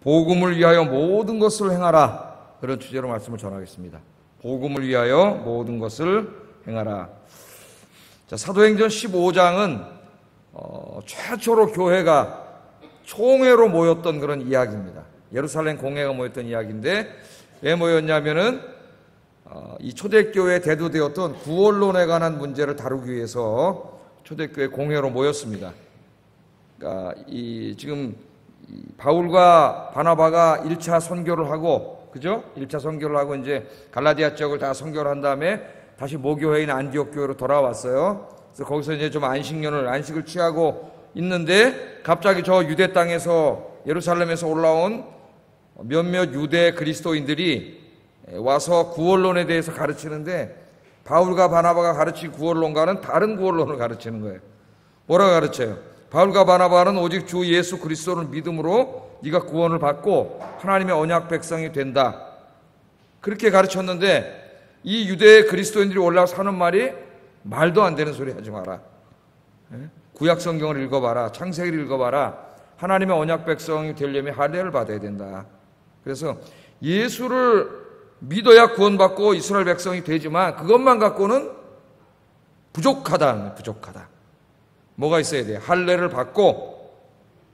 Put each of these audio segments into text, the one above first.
복음을 위하여 모든 것을 행하라. 그런 주제로 말씀을 전하겠습니다. 복음을 위하여 모든 것을 행하라. 자, 사도행전 15장은 최초로 교회가 총회로 모였던 그런 이야기입니다. 예루살렘 공회가 모였던 이야기인데 왜 모였냐면은 이 초대교회에 대두되었던 구원론에 관한 문제를 다루기 위해서 초대교회 공회로 모였습니다. 그러니까 지금 바울과 바나바가 1차 선교를 하고, 그죠? 1차 선교를 하고 이제 갈라디아 지역을 다 선교를 한 다음에 다시 모교회인 안디옥 교회로 돌아왔어요. 그래서 거기서 이제 좀 안식을 취하고 있는데 갑자기 저 유대 땅에서 예루살렘에서 올라온 몇몇 유대 그리스도인들이 와서 구원론에 대해서 가르치는데 바울과 바나바가 가르친 구원론과는 다른 구원론을 가르치는 거예요. 뭐라고 가르쳐요? 바울과 바나바는 오직 주 예수 그리스도를 믿음으로 네가 구원을 받고 하나님의 언약 백성이 된다. 그렇게 가르쳤는데 이 유대 그리스도인들이 올라와서 하는 말이 말도 안 되는 소리 하지 마라. 구약 성경을 읽어봐라. 창세기를 읽어봐라. 하나님의 언약 백성이 되려면 할례를 받아야 된다. 그래서 예수를 믿어야 구원받고 이스라엘 백성이 되지만 그것만 갖고는 부족하다. 뭐가 있어야 돼? 할례를 받고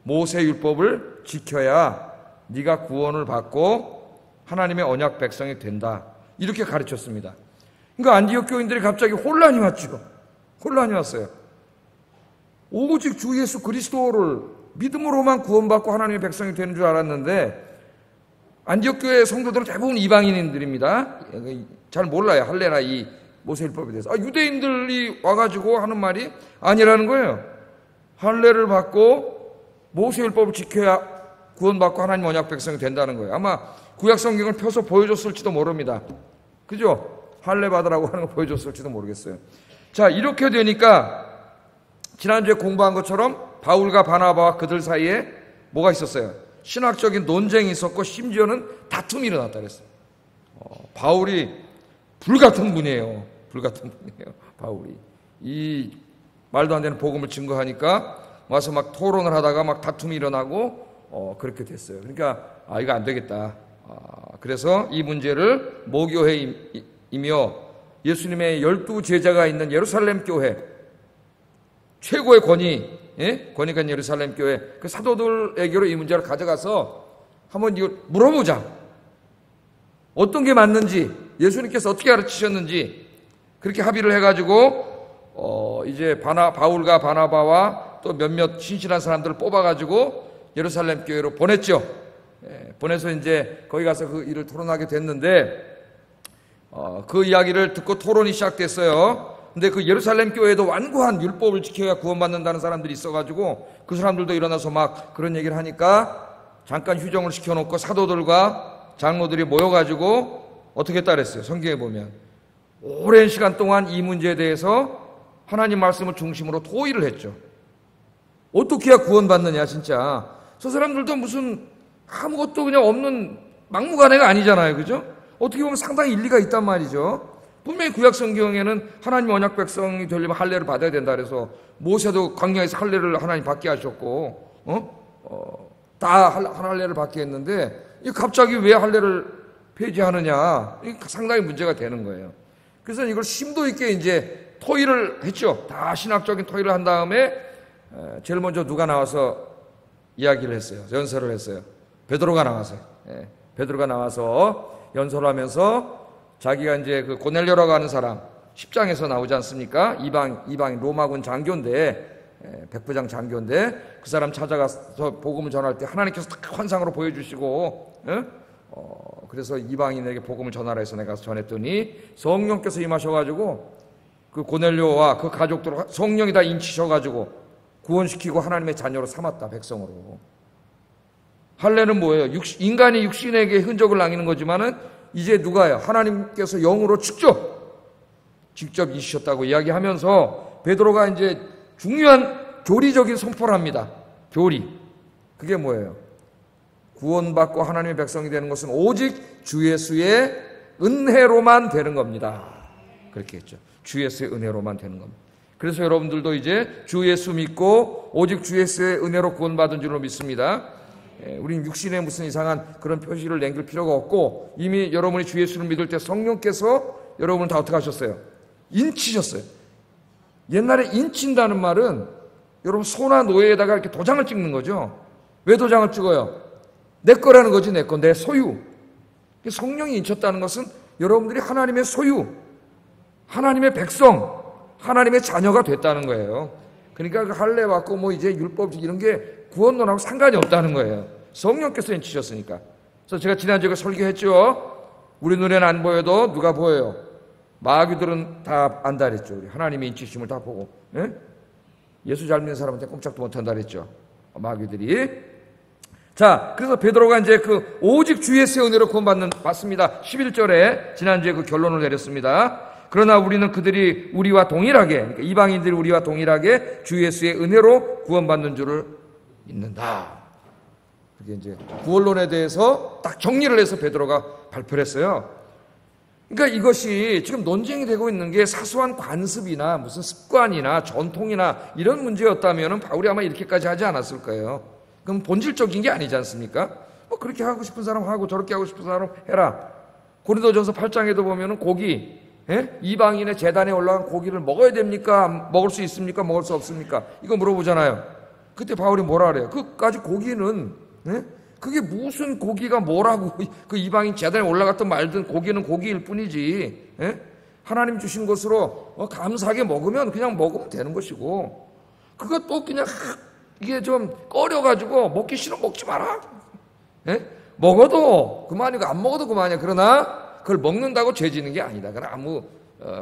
모세 율법을 지켜야 네가 구원을 받고 하나님의 언약 백성이 된다. 이렇게 가르쳤습니다. 그러니까 안디옥 교인들이 갑자기 혼란이 왔죠. 혼란이 왔어요. 오직 주 예수 그리스도를 믿음으로만 구원받고 하나님의 백성이 되는 줄 알았는데 안디옥 교회 성도들은 대부분 이방인들입니다. 잘 몰라요. 할례나 이 모세율법에 대해서. 유대인들이 와가지고 하는 말이 아니라는 거예요. 할례를 받고 모세율법을 지켜야 구원받고 하나님 언약 백성이 된다는 거예요. 아마 구약 성경을 펴서 보여줬을지도 모릅니다. 그죠? 할례 받으라고 하는 거 보여줬을지도 모르겠어요. 자, 이렇게 되니까 지난주에 공부한 것처럼 바울과 바나바와 그들 사이에 뭐가 있었어요? 신학적인 논쟁이 있었고 심지어는 다툼이 일어났다 그랬어요. 바울이 불같은 분이에요. 바울이. 이 말도 안 되는 복음을 증거하니까 와서 막 토론을 하다가 막 다툼이 일어나고 그렇게 됐어요. 그러니까 이거 안 되겠다. 그래서 이 문제를 모교회이며 예수님의 12 제자가 있는 예루살렘 교회 최고의 권위가 예루살렘 교회 그 사도들에게로 이 문제를 가져가서 한번 이거 물어보자. 어떤 게 맞는지, 예수님께서 어떻게 가르치셨는지 그렇게 합의를 해가지고 이제 바울과 바나바와 또 몇몇 신실한 사람들을 뽑아가지고 예루살렘 교회로 보냈죠. 보내서 이제 거기 가서 그 일을 토론하게 됐는데 그 이야기를 듣고 토론이 시작됐어요. 근데 그 예루살렘 교회에도 완고한 율법을 지켜야 구원받는다는 사람들이 있어가지고 그 사람들도 일어나서 막 그런 얘기를 하니까 잠깐 휴정을 시켜놓고 사도들과 장로들이 모여가지고 어떻게 했다 그랬어요? 성경에 보면 오랜 시간 동안 이 문제에 대해서 하나님 말씀을 중심으로 토의를 했죠. 어떻게 해야 구원받느냐 진짜. 저 사람들도 무슨 아무것도 그냥 없는 막무가내가 아니잖아요. 그죠? 어떻게 보면 상당히 일리가 있단 말이죠. 분명히 구약 성경에는 하나님 언약 백성이 되려면 할례를 받아야 된다 그래서 모세도 광야에서 할례를 하나님 받게 하셨고 다 할례를 받게 했는데 갑자기 왜 할례를 폐지하느냐 상당히 문제가 되는 거예요. 그래서 이걸 심도 있게 이제 토의를 했죠. 다 신학적인 토의를 한 다음에 제일 먼저 누가 나와서 이야기를 했어요. 연설을 했어요. 베드로가 나와서 베드로가 나와서 연설을 하면서 자기가 이제 그 고넬료라고 하는 사람 10장에서 나오지 않습니까? 이방인 로마군 장교인데 백부장 장교인데 그 사람 찾아가서 복음을 전할 때 하나님께서 딱 환상으로 보여주시고 그래서 이방인에게 복음을 전하라 해서 내가 가서 전했더니 성령께서 임하셔가지고 그 고넬료와 그 가족들 성령이 다 인치셔가지고 구원시키고 하나님의 자녀로 삼았다. 백성으로. 할례는 뭐예요? 인간이 육신에게 흔적을 남기는 거지만은 이제 누가요? 하나님께서 영으로 직접 이시셨다고 이야기하면서 베드로가 이제 중요한 교리적인 선포를 합니다. 교리. 그게 뭐예요? 구원받고 하나님의 백성이 되는 것은 오직 주 예수의 은혜로만 되는 겁니다. 그렇게 했죠. 주 예수의 은혜로만 되는 겁니다. 그래서 여러분들도 이제 주 예수 믿고 오직 주 예수의 은혜로 구원받은 줄로 믿습니다. 우린 육신에 무슨 이상한 그런 표시를 남길 필요가 없고 이미 여러분이 주 예수를 믿을 때 성령께서 여러분을 다 어떻게 하셨어요? 인치셨어요. 옛날에 인친다는 말은 여러분 소나 노예에다가 이렇게 도장을 찍는 거죠. 왜 도장을 찍어요? 내 거라는 거지, 내 거, 내 소유. 성령이 인쳤다는 것은 여러분들이 하나님의 소유, 하나님의 백성, 하나님의 자녀가 됐다는 거예요. 그러니까 그 할례 받고 뭐 이제 율법 이런 게 구원론하고 상관이 없다는 거예요. 성령께서 인치셨으니까. 그래서 제가 지난주에 설교했죠. 우리 눈에는 안 보여도 누가 보여요? 마귀들은 다 안다 그랬죠. 우리 하나님의 인치심을 다 보고. 예? 예수 잘 믿는 사람한테 꼼짝도 못한다 그랬죠. 마귀들이. 자, 그래서 베드로가 이제 그 오직 주 예수의 은혜로 구원받는 맞습니다. 11절에 지난주에 그 결론을 내렸습니다. 그러나 우리는 그들이 우리와 동일하게, 그러니까 이방인들이 우리와 동일하게 주 예수의 은혜로 구원받는 줄을 믿는다. 그게 이제 구원론에 대해서 딱 정리를 해서 베드로가 발표를 했어요. 그러니까 이것이 지금 논쟁이 되고 있는 게 사소한 관습이나 무슨 습관이나 전통이나 이런 문제였다면 바울이 아마 이렇게까지 하지 않았을 거예요. 그럼 본질적인 게 아니지 않습니까? 뭐 그렇게 하고 싶은 사람 하고 저렇게 하고 싶은 사람 해라. 고린도전서 8장에도 보면은 고기, 이방인의 제단에 올라간 고기를 먹어야 됩니까? 먹을 수 있습니까? 먹을 수 없습니까? 이거 물어보잖아요. 그때 바울이 뭐라 그래요? 그까지 고기는 그게 무슨 고기가 뭐라고 그 이방인 제단에 올라갔든 말든 고기는 고기일 뿐이지. 하나님 주신 것으로 감사하게 먹으면 그냥 먹으면 되는 것이고 그것도 그냥 이게 좀 꺼려가지고 먹기 싫으면 먹지 마라. 먹어도 그만이고 안 먹어도 그만이야. 그러나 그걸 먹는다고 죄 지는 게 아니다. 그건 아무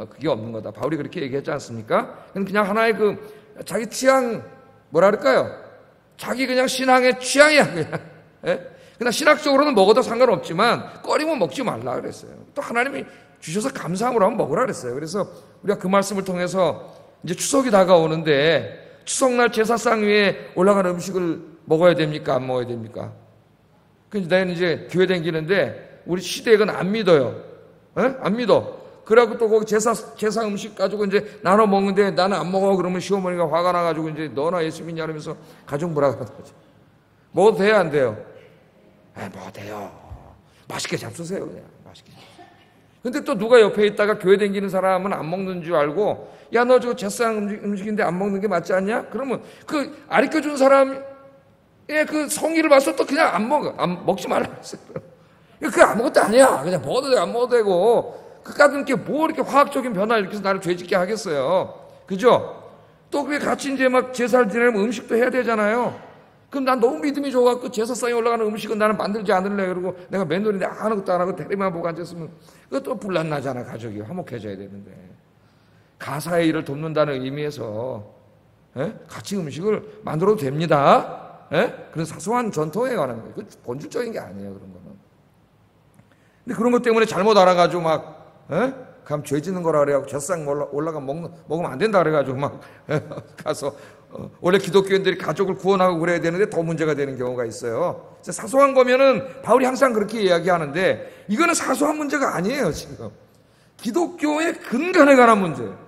그게 없는 거다. 바울이 그렇게 얘기했지 않습니까? 그냥 하나의 그 자기 취향 뭐라 그럴까요? 자기 그냥 신앙의 취향이야 그냥. 그냥 신학적으로는 먹어도 상관없지만 꺼리면 먹지 말라 그랬어요. 또 하나님이 주셔서 감사함으로 한번 먹으라 그랬어요. 그래서 우리가 그 말씀을 통해서 이제 추석이 다가오는데 추석날 제사상 위에 올라간 음식을 먹어야 됩니까? 안 먹어야 됩니까? 근데 나는 이제 교회 다니는데 우리 시댁은 안 믿어요. 안 믿어. 그래갖고 또 거기 제사 음식 가지고 이제 나눠 먹는데 나는 안 먹어. 그러면 시어머니가 화가 나가지고 이제 너나 예수 믿냐 이러면서 가족 뭐라 그러는 거죠. 먹어도 돼요? 안 돼요? 먹어도 돼요. 맛있게 잡수세요. 그냥 맛있게 잡수세요. 근데 또 누가 옆에 있다가 교회 다니는 사람은 안 먹는 줄 알고 야, 너 저거 제사상 음식인데 안 먹는 게 맞지 않냐? 그러면 그 가르쳐준 사람의 그 성의를 봐서 또 그냥 안 먹어. 먹지 말라 그랬어요. 그게 아무것도 아니야. 그냥 먹어도 되고 안 먹어도 되고. 그까짓 게 뭐 이렇게 화학적인 변화를 일으켜서 나를 죄짓게 하겠어요. 그죠? 또 그게 같이 이제 막 제사를 지내면 음식도 해야 되잖아요. 그럼 난 너무 믿음이 좋아갖고 제사상에 올라가는 음식은 나는 만들지 않을래. 그러고 내가 맨돌인데 아무것도 안 하고 대리만 보고 앉았으면 그것도 분란나잖아. 가족이 화목해져야 되는데. 가사의 일을 돕는다는 의미에서 같이 음식을 만들어도 됩니다. 그런 사소한 전통에 관한 거예요. 그 본질적인 게 아니에요. 그런 거는. 근데 그런 것 때문에 잘못 알아가지고 막 그럼 죄 짓는 거라 그래가지고 제사상 올라가 먹으면 안 된다 그래가지고 막 가서 원래 기독교인들이 가족을 구원하고 그래야 되는데 더 문제가 되는 경우가 있어요. 사소한 거면은 바울이 항상 그렇게 이야기하는데 이거는 사소한 문제가 아니에요. 지금 기독교의 근간에 관한 문제예요.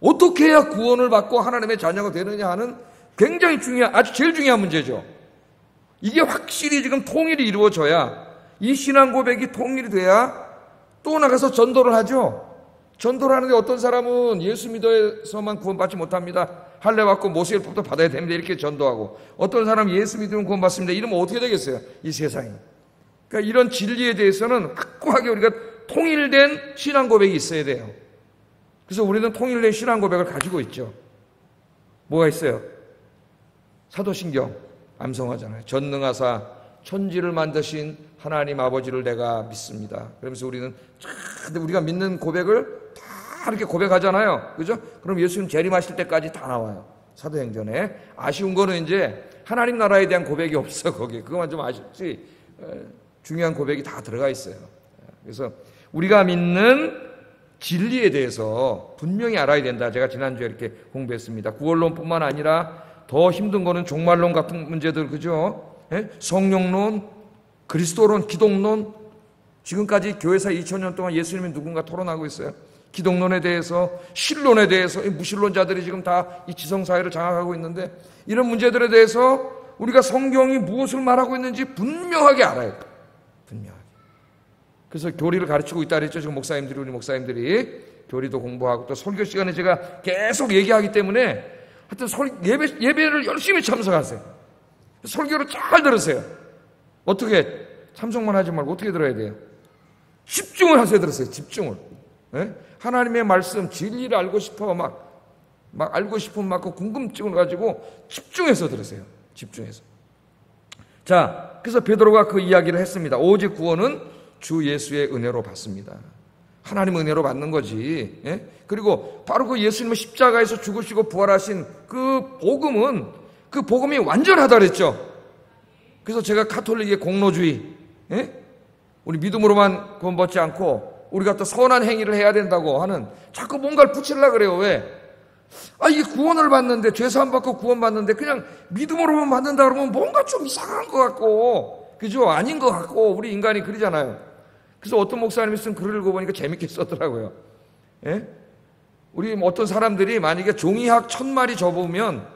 어떻게 해야 구원을 받고 하나님의 자녀가 되느냐 하는 굉장히 아주 제일 중요한 문제죠. 이게 확실히 지금 통일이 이루어져야 이 신앙 고백이 통일이 돼야 또 나가서 전도를 하죠. 전도를 하는데 어떤 사람은 예수 믿어서만 구원받지 못합니다. 할례 받고 모세율법도 받아야 됩니다. 이렇게 전도하고 어떤 사람은 예수 믿으면 구원받습니다. 이러면 어떻게 되겠어요? 이 세상이. 그러니까 이런 진리에 대해서는 확고하게 우리가 통일된 신앙 고백이 있어야 돼요. 그래서 우리는 통일된 신앙 고백을 가지고 있죠. 뭐가 있어요? 사도신경 암송하잖아요. 전능하사 천지를 만드신 하나님 아버지를 내가 믿습니다. 그러면서 우리는 근데 우리가 믿는 고백을 다 이렇게 고백하잖아요. 그죠? 그럼 예수님 재림하실 때까지 다 나와요. 사도행전에. 아쉬운 거는 이제 하나님 나라에 대한 고백이 없어. 거기 그것만 좀 아쉽지. 중요한 고백이 다 들어가 있어요. 그래서 우리가 믿는 진리에 대해서 분명히 알아야 된다. 제가 지난주에 이렇게 공부했습니다. 구원론뿐만 아니라 더 힘든 거는 종말론 같은 문제들, 그죠? 성령론, 그리스도론, 기독론. 지금까지 교회사 2000년 동안 예수님이 누군가 토론하고 있어요. 기독론에 대해서, 신론에 대해서, 무신론자들이 지금 다 이 지성사회를 장악하고 있는데 이런 문제들에 대해서 우리가 성경이 무엇을 말하고 있는지 분명하게 알아야 돼요. 분명하게. 그래서 교리를 가르치고 있다 그랬죠. 지금 목사님들이, 우리 목사님들이 교리도 공부하고 또 설교 시간에 제가 계속 얘기하기 때문에 하여튼 예배를 열심히 참석하세요. 설교를 잘 들으세요. 어떻게 참석만 하지 말고 어떻게 들어야 돼요? 집중을 하세요. 들으세요. 집중을. 네? 하나님의 말씀 진리를 알고 싶어 막 알고 싶은 그 궁금증을 가지고 집중해서 들으세요. 집중해서. 자, 그래서 베드로가 그 이야기를 했습니다. 오직 구원은 주 예수의 은혜로 받습니다. 하나님 은혜로 받는 거지. 예? 그리고 바로 그 예수님의 십자가에서 죽으시고 부활하신 그 복음이 완전하다 그랬죠. 그래서 제가 가톨릭의 공로주의, 예? 우리 믿음으로만 구원받지 않고 우리가 또 선한 행위를 해야 된다고 하는, 자꾸 뭔가를 붙이려고 그래요. 왜? 이게 구원을 받는데, 죄사함 받고 구원 받는데 그냥 믿음으로만 받는다 그러면 뭔가 좀 이상한 것 같고, 그죠? 아닌 것 같고, 우리 인간이 그러잖아요. 그래서 어떤 목사님이 쓴 글을 읽어보니까 재밌게 썼더라고요. 예? 우리 어떤 사람들이 만약에 종이학 1000마리 접으면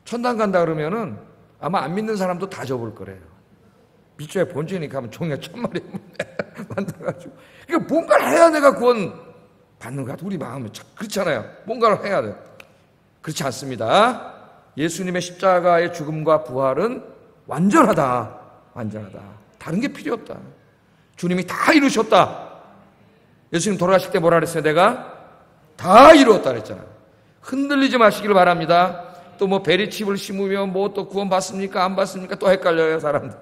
천당 간다 그러면은 아마 안 믿는 사람도 다 접을 거래요. 밑줄에 본전이니까 하면 종이학 1000마리 만들어가지고. 그러니까 뭔가를 해야 내가 구원 받는 것 같아. 우리 마음은 그렇잖아요. 뭔가를 해야 돼요. 그렇지 않습니다. 예수님의 십자가의 죽음과 부활은 완전하다. 완전하다. 다른 게 필요 없다. 주님이 다 이루셨다. 예수님 돌아가실 때 뭐라 그랬어요? 내가 다 이루었다 그랬잖아요. 흔들리지 마시길 바랍니다. 또 베리칩을 심으면 또 구원 받습니까? 안 받습니까? 또 헷갈려요, 사람들.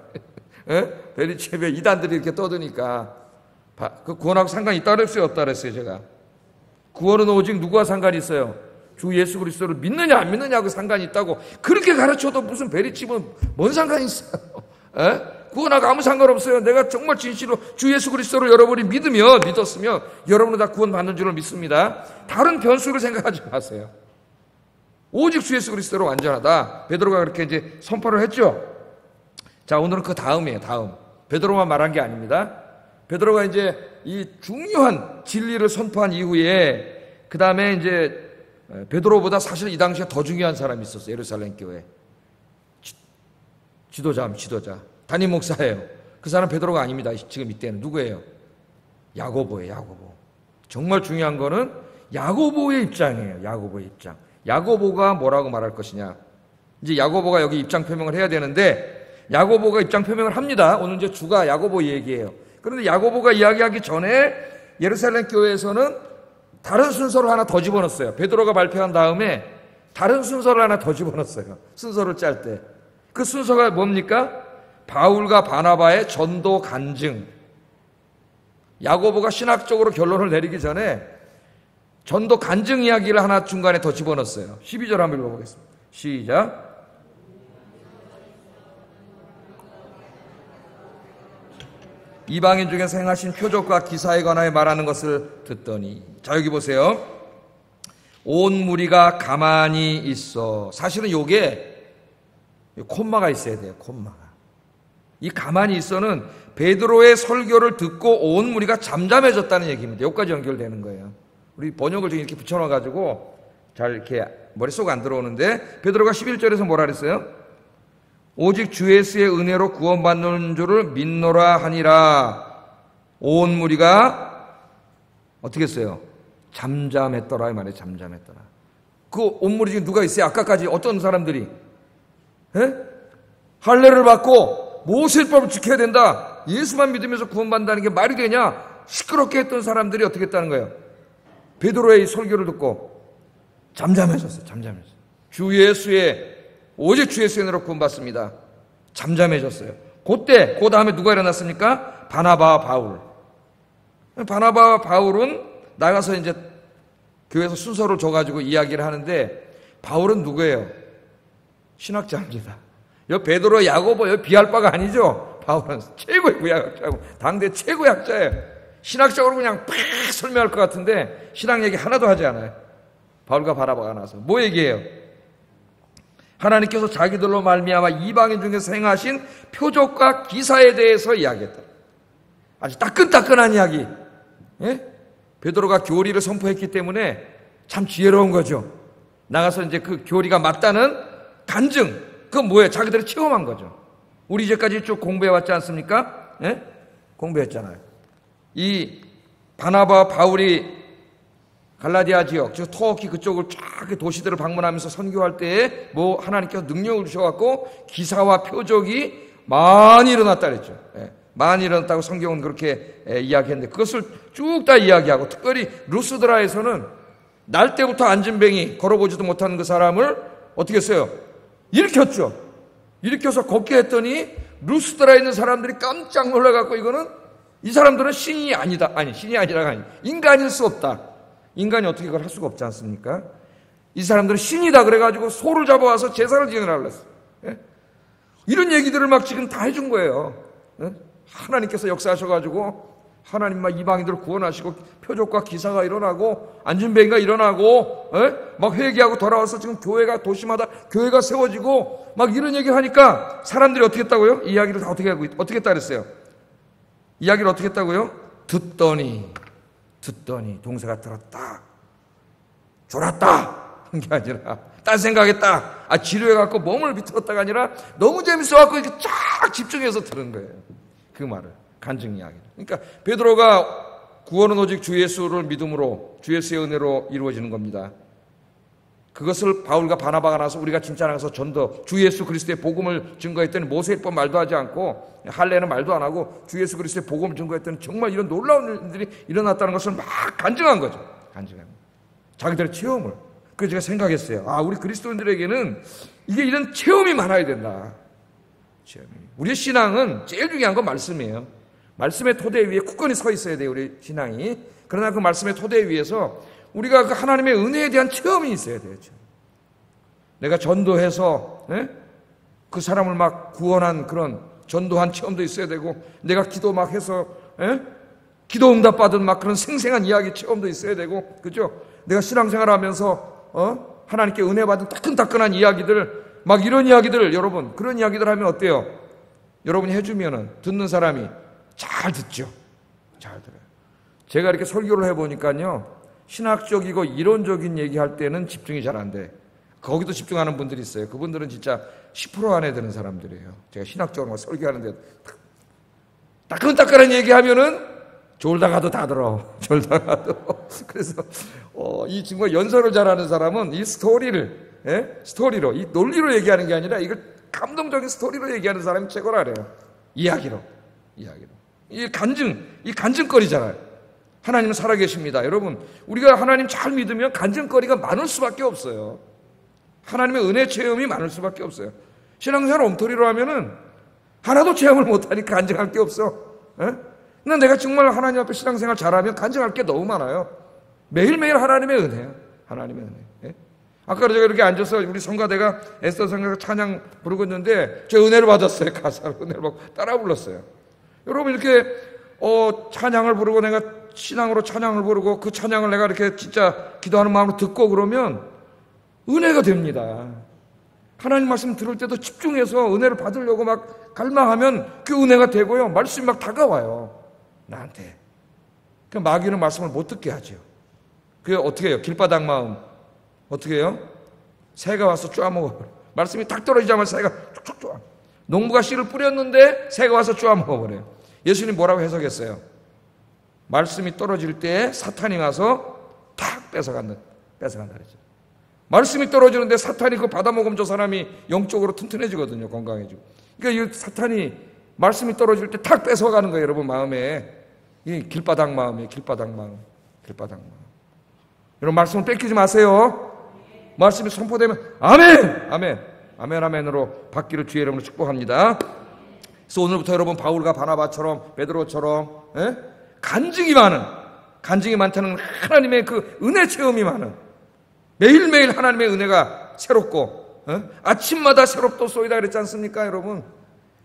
예? 베리칩에 이단들이 이렇게 떠드니까. 그 구원하고 상관이 있다 그랬어요? 없다 그랬어요, 제가? 구원은 오직 누구와 상관이 있어요? 주 예수 그리스도를 믿느냐 안 믿느냐하고 상관이 있다고. 그렇게 가르쳐도 무슨 베리칩은 뭔 상관이 있어요? 예? 구원하고 아무 상관없어요. 내가 정말 진실로 주 예수 그리스도를 여러분이 믿었으면 여러분은 다 구원받는 줄을 믿습니다. 다른 변수를 생각하지 마세요. 오직 주 예수 그리스도로 완전하다. 베드로가 그렇게 이제 선포를 했죠. 자, 오늘은 그 다음이에요. 다음. 베드로만 말한 게 아닙니다. 베드로가 이제 이 중요한 진리를 선포한 이후에 그 다음에 이제 베드로보다 사실 이 당시에 더 중요한 사람이 있었어요. 예루살렘 교회 지도자. 담임 목사예요. 그 사람 베드로가 아닙니다. 지금 이때는 누구예요? 야고보예요. 야고보. 정말 중요한 거는 야고보의 입장이에요. 야고보의 입장. 야고보가 뭐라고 말할 것이냐. 이제 야고보가 여기 입장 표명을 해야 되는데 야고보가 입장 표명을 합니다. 오늘 이제 주가 야고보 얘기예요. 그런데 야고보가 이야기하기 전에 예루살렘 교회에서는 다른 순서를 하나 더 집어넣었어요. 베드로가 발표한 다음에 다른 순서를 하나 더 집어넣었어요. 순서를 짤 때. 그 순서가 뭡니까? 바울과 바나바의 전도 간증. 야고보가 신학적으로 결론을 내리기 전에 전도 간증 이야기를 하나 중간에 더 집어넣었어요. 12절 한번 읽어보겠습니다. 시작. 이방인 중에서 행하신 표적과 기사에 관하여 말하는 것을 듣더니. 자, 여기 보세요. 온 무리가 가만히 있어. 사실은 요게 콤마가 있어야 돼요. 콤마가. 이 가만히 있어는 베드로의 설교를 듣고 온 무리가 잠잠해졌다는 얘기입니다. 여기까지 연결되는 거예요. 우리 번역을 좀 이렇게 붙여놔가지고 잘 이렇게 머릿속에 안 들어오는데, 베드로가 11절에서 뭐라 그랬어요? 오직 주 예수의 은혜로 구원받는 줄을 믿노라 하니라. 온 무리가 어떻게 했어요? 잠잠했더라 이 말이에요. 잠잠했더라. 그 온 무리 중에 누가 있어요? 아까까지 어떤 사람들이 할례를 받고 모세법을 지켜야 된다, 예수만 믿으면서 구원받는다는 게 말이 되냐, 시끄럽게 했던 사람들이 어떻게 했다는 거예요? 베드로의 설교를 듣고 잠잠해졌어요. 잠잠해졌어요. 오직 주 예수의 은혜로 구원받습니다. 잠잠해졌어요. 그때 그 다음에 누가 일어났습니까? 바나바와 바울. 바나바와 바울은 나가서 이제 교회에서 순서를 줘가지고 이야기를 하는데, 바울은 누구예요? 신학자입니다. 여 베드로, 야고보 여 비할 바가 아니죠. 바울은 최고의 구약학자고 당대 최고의 학자예요. 신학적으로 그냥 팍 설명할 것 같은데 신학 얘기 하나도 하지 않아요. 바울과 바나바가 나서 뭐 얘기해요? 하나님께서 자기들로 말미암아 이방인 중에서 행하신 표적과 기사에 대해서 이야기했다. 아주 따끈따끈한 이야기. 예? 베드로가 교리를 선포했기 때문에 참 지혜로운 거죠. 나가서 이제 그 교리가 맞다는 간증, 그건 뭐예요? 자기들이 체험한 거죠. 우리 이제까지 쭉 공부해왔지 않습니까? 예? 공부했잖아요. 이 바나바와 바울이 갈라디아 지역, 즉 터키 그쪽을 쫙 도시들을 방문하면서 선교할 때에 뭐 하나님께서 능력을 주셔갖고 기사와 표적이 많이 일어났다 그랬죠. 예. 많이 일어났다고 성경은 그렇게 이야기했는데 그것을 쭉 다 이야기하고 특별히 루스드라에서는 날 때부터 앉은뱅이 걸어보지도 못하는 그 사람을 어떻게 했어요? 일으켰죠. 일으켜서 걷게 했더니 루스드라에 있는 사람들이 깜짝 놀라갖고 이거는 이 사람들은 신이 아니다. 아니 신이 아니라가 아니 인간일 수 없다. 인간이 어떻게 그걸 할 수가 없지 않습니까? 이 사람들은 신이다 그래가지고 소를 잡아와서 제사를 지내라고 했어요. 예? 이런 얘기들을 막 지금 다 해준 거예요. 예? 하나님께서 역사하셔가지고 하나님 막 이방인들을 구원하시고 표적과 기사가 일어나고 안진뱅이가 일어나고 예? 막 회개하고 돌아와서 지금 교회가 도시마다 교회가 세워지고 막 이런 얘기를 하니까 사람들이 어떻게 했다고요? 이야기를 다 어떻게 했다 그랬어요? 이야기를 어떻게 했다고요? 듣더니 동사가 들었다 졸았다 한 게 아니라 딴 생각했다 지루해갖고 몸을 비틀었다가 아니라 너무 재밌어갖고 이렇게 쫙 집중해서 들은 거예요. 그 말을 간증 이야기를. 그러니까 베드로가 구원은 오직 주 예수를 믿음으로 주 예수의 은혜로 이루어지는 겁니다. 그것을 바울과 바나바가 나서 우리가 진짜 나가서 전도 주 예수 그리스도의 복음을 증거했더니 모세율법 말도 하지 않고 할례는 말도 안 하고 주 예수 그리스도의 복음을 증거했더니 정말 이런 놀라운 일들이 일어났다는 것을 막 간증한 거죠. 간증한 거. 자기들의 체험을. 그래서 제가 생각했어요. 우리 그리스도인들에게는 이게 이런 체험이 많아야 된다. 체험이. 우리의 신앙은 제일 중요한 건 말씀이에요. 말씀의 토대 위에 굳건히 서 있어야 돼요. 우리 신앙이. 그러나 그 말씀의 토대 위에서 우리가 그 하나님의 은혜에 대한 체험이 있어야 돼요. 내가 전도해서 그 사람을 막 구원한 그런 전도한 체험도 있어야 되고 내가 기도 막 해서 기도 응답 받은 막 그런 생생한 이야기 체험도 있어야 되고 그죠? 내가 신앙생활하면서 하나님께 은혜 받은 따끈따끈한 이야기들 막 이런 이야기들 여러분 그런 이야기들 하면 어때요? 여러분이 해주면은 듣는 사람이 잘 듣죠. 잘 들어요. 제가 이렇게 설교를 해보니까요 신학적이고 이론적인 얘기할 때는 집중이 잘 안 돼. 거기도 집중하는 분들이 있어요. 그분들은 진짜 10% 안에 드는 사람들이에요. 제가 신학적으로 설교하는데 따끈따끈한 얘기하면은 졸다가도 다 들어. 졸다가도. 그래서 이 친구가 연설을 잘하는 사람은 이 스토리를 스토리로 이 논리로 얘기하는 게 아니라 이걸 감동적인 스토리로 얘기하는 사람이 최고라 그래요. 이야기로. 이 간증거리잖아요. 하나님은 살아계십니다. 여러분 우리가 하나님 잘 믿으면 간증거리가 많을 수밖에 없어요. 하나님의 은혜 체험이 많을 수밖에 없어요. 신앙생활 엉터리로 하면은 하나도 체험을 못하니까 간증할 게 없어. 근데 내가 정말 하나님 앞에 신앙생활 잘하면 간증할 게 너무 많아요. 매일매일 하나님의 은혜예요. 하나님의 은혜. 아까 제가 이렇게 앉아서 우리 성가대가 에스더 성가가 찬양 부르고 있는데 저 은혜를 받았어요. 가사로 은혜를 받고 따라 불렀어요. 여러분 이렇게 찬양을 부르고 내가 신앙으로 찬양을 부르고 그 찬양을 내가 이렇게 진짜 기도하는 마음으로 듣고 그러면 은혜가 됩니다. 하나님 말씀 들을 때도 집중해서 은혜를 받으려고 막 갈망하면 그 은혜가 되고요. 말씀이 막 다가와요. 나한테. 그 마귀는 말씀을 못 듣게 하죠. 그게 어떻게 해요? 길바닥 마음. 어떻게 해요? 새가 와서 쪼아먹어. 말씀이 탁 떨어지자마자 새가 촉촉 쪼아. 농부가 씨를 뿌렸는데 새가 와서 쪼아먹어버려요. 예수님 뭐라고 해석했어요? 말씀이 떨어질 때 사탄이 와서 탁 뺏어간다 그랬죠. 말씀이 떨어지는데 사탄이 그거 받아먹으면 저 사람이 영적으로 튼튼해지거든요. 건강해지고. 그러니까 이 사탄이 말씀이 떨어질 때 탁 뺏어가는 거예요. 여러분 마음에. 이 길바닥 마음이에요. 길바닥 마음. 여러분 말씀을 뺏기지 마세요. 말씀이 선포되면 아멘으로 받기를 주의 이름으로 축복합니다. 그래서 오늘부터 여러분 바울과 바나바처럼 베드로처럼 간증이 많다는 하나님의 그 은혜 체험이 많은 매일매일 하나님의 은혜가 새롭고 아침마다 새롭도 쏘이다 그랬지 않습니까 여러분?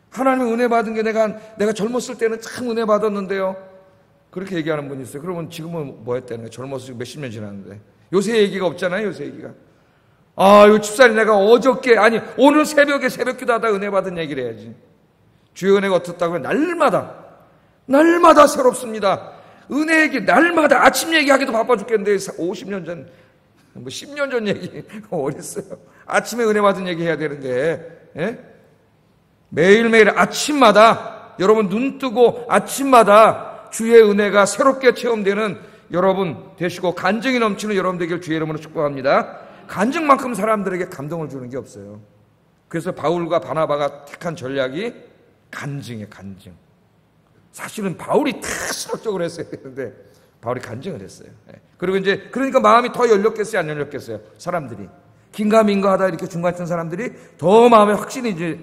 하나님의 은혜 받은 게 내가 젊었을 때는 참 은혜 받았는데요. 그렇게 얘기하는 분이 있어요. 그러면 지금은 뭐 했다는 거예요? 젊었을 때 몇십 년 지났는데. 요새 얘기가 없잖아요. 요새 얘기가. 요 집사님 내가 오늘 새벽에 새벽기도 하다 은혜 받은 얘기를 해야지. 주의 은혜가 어떻다고요? 날마다 새롭습니다. 은혜 얘기 날마다 아침 얘기하기도 바빠 죽겠는데 50년 전 10년 전 얘기 어딨어요. 아침에 은혜 받은 얘기 해야 되는데 예? 매일매일 아침마다 여러분 눈 뜨고 아침마다 주의 은혜가 새롭게 체험되는 여러분 되시고 간증이 넘치는 여러분 되길 주의 이름으로 축복합니다. 간증만큼 사람들에게 감동을 주는 게 없어요. 그래서 바울과 바나바가 택한 전략이 간증이에요. 간증. 사실은 바울이 특수적으로 했어야 되는데 바울이 간증을 했어요. 그리고 이제 그러니까 마음이 더 열렸겠어요, 안 열렸겠어요? 사람들이 긴가민가 하다 이렇게 중간쯤 사람들이 더 마음에 확신이 이제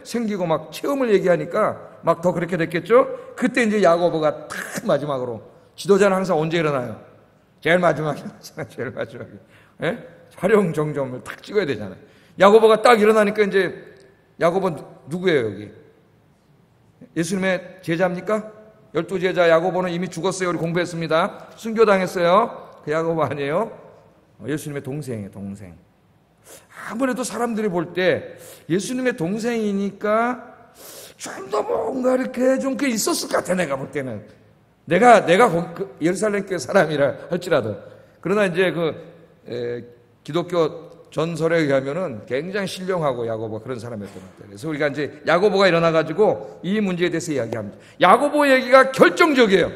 생기고 막 체험을 얘기하니까 막 더 그렇게 됐겠죠. 그때 이제 야고보가 탁 마지막으로, 지도자는 항상 언제 일어나요? 제일 마지막에. 제일 마지막에. 촬영 정점을 탁 찍어야 되잖아요. 야고보가 딱 일어나니까 이제 야고보 누구예요 여기? 예수님의 제자입니까? 12제자 야고보는 이미 죽었어요. 우리 공부했습니다. 순교당했어요. 그 야고보 아니에요? 예수님의 동생이에요. 동생. 아무래도 사람들이 볼 때 예수님의 동생이니까 좀 더 뭔가 이렇게 좀 그 있었을 것 같아. 내가 볼 때는 내가 예루살렘 교회 사람이라 할지라도. 그러나 이제 기독교 전설에 의하면은 굉장히 신령하고 야고보가 그런 사람이었던 것 같아요. 그래서 우리가 이제 야고보가 일어나가지고 이 문제에 대해서 이야기합니다. 야고보 얘기가 결정적이에요.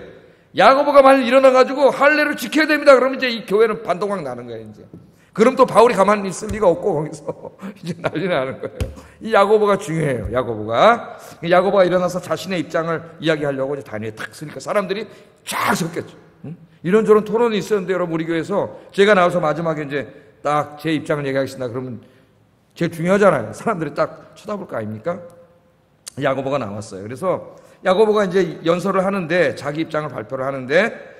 야고보가 만일 일어나가지고 할례를 지켜야 됩니다. 그러면 이제 이 교회는 반동강 나는 거예요, 이제. 그럼 또 바울이 가만히 있을 리가 없고 거기서 이제 난리 나는 거예요. 이 야고보가 중요해요. 야고보가 일어나서 자신의 입장을 이야기하려고 이제 단위에 탁 쓰니까 사람들이 쫙 섰겠죠. 이런저런 토론이 있었는데 여러분 우리 교회에서 제가 나와서 마지막에 이제 딱 제 입장을 얘기하겠습니다. 그러면 제일 중요하잖아요. 사람들이 딱 쳐다볼 거 아닙니까? 야고보가 나왔어요. 그래서 야고보가 이제 연설을 하는데 자기 입장을 발표를 하는데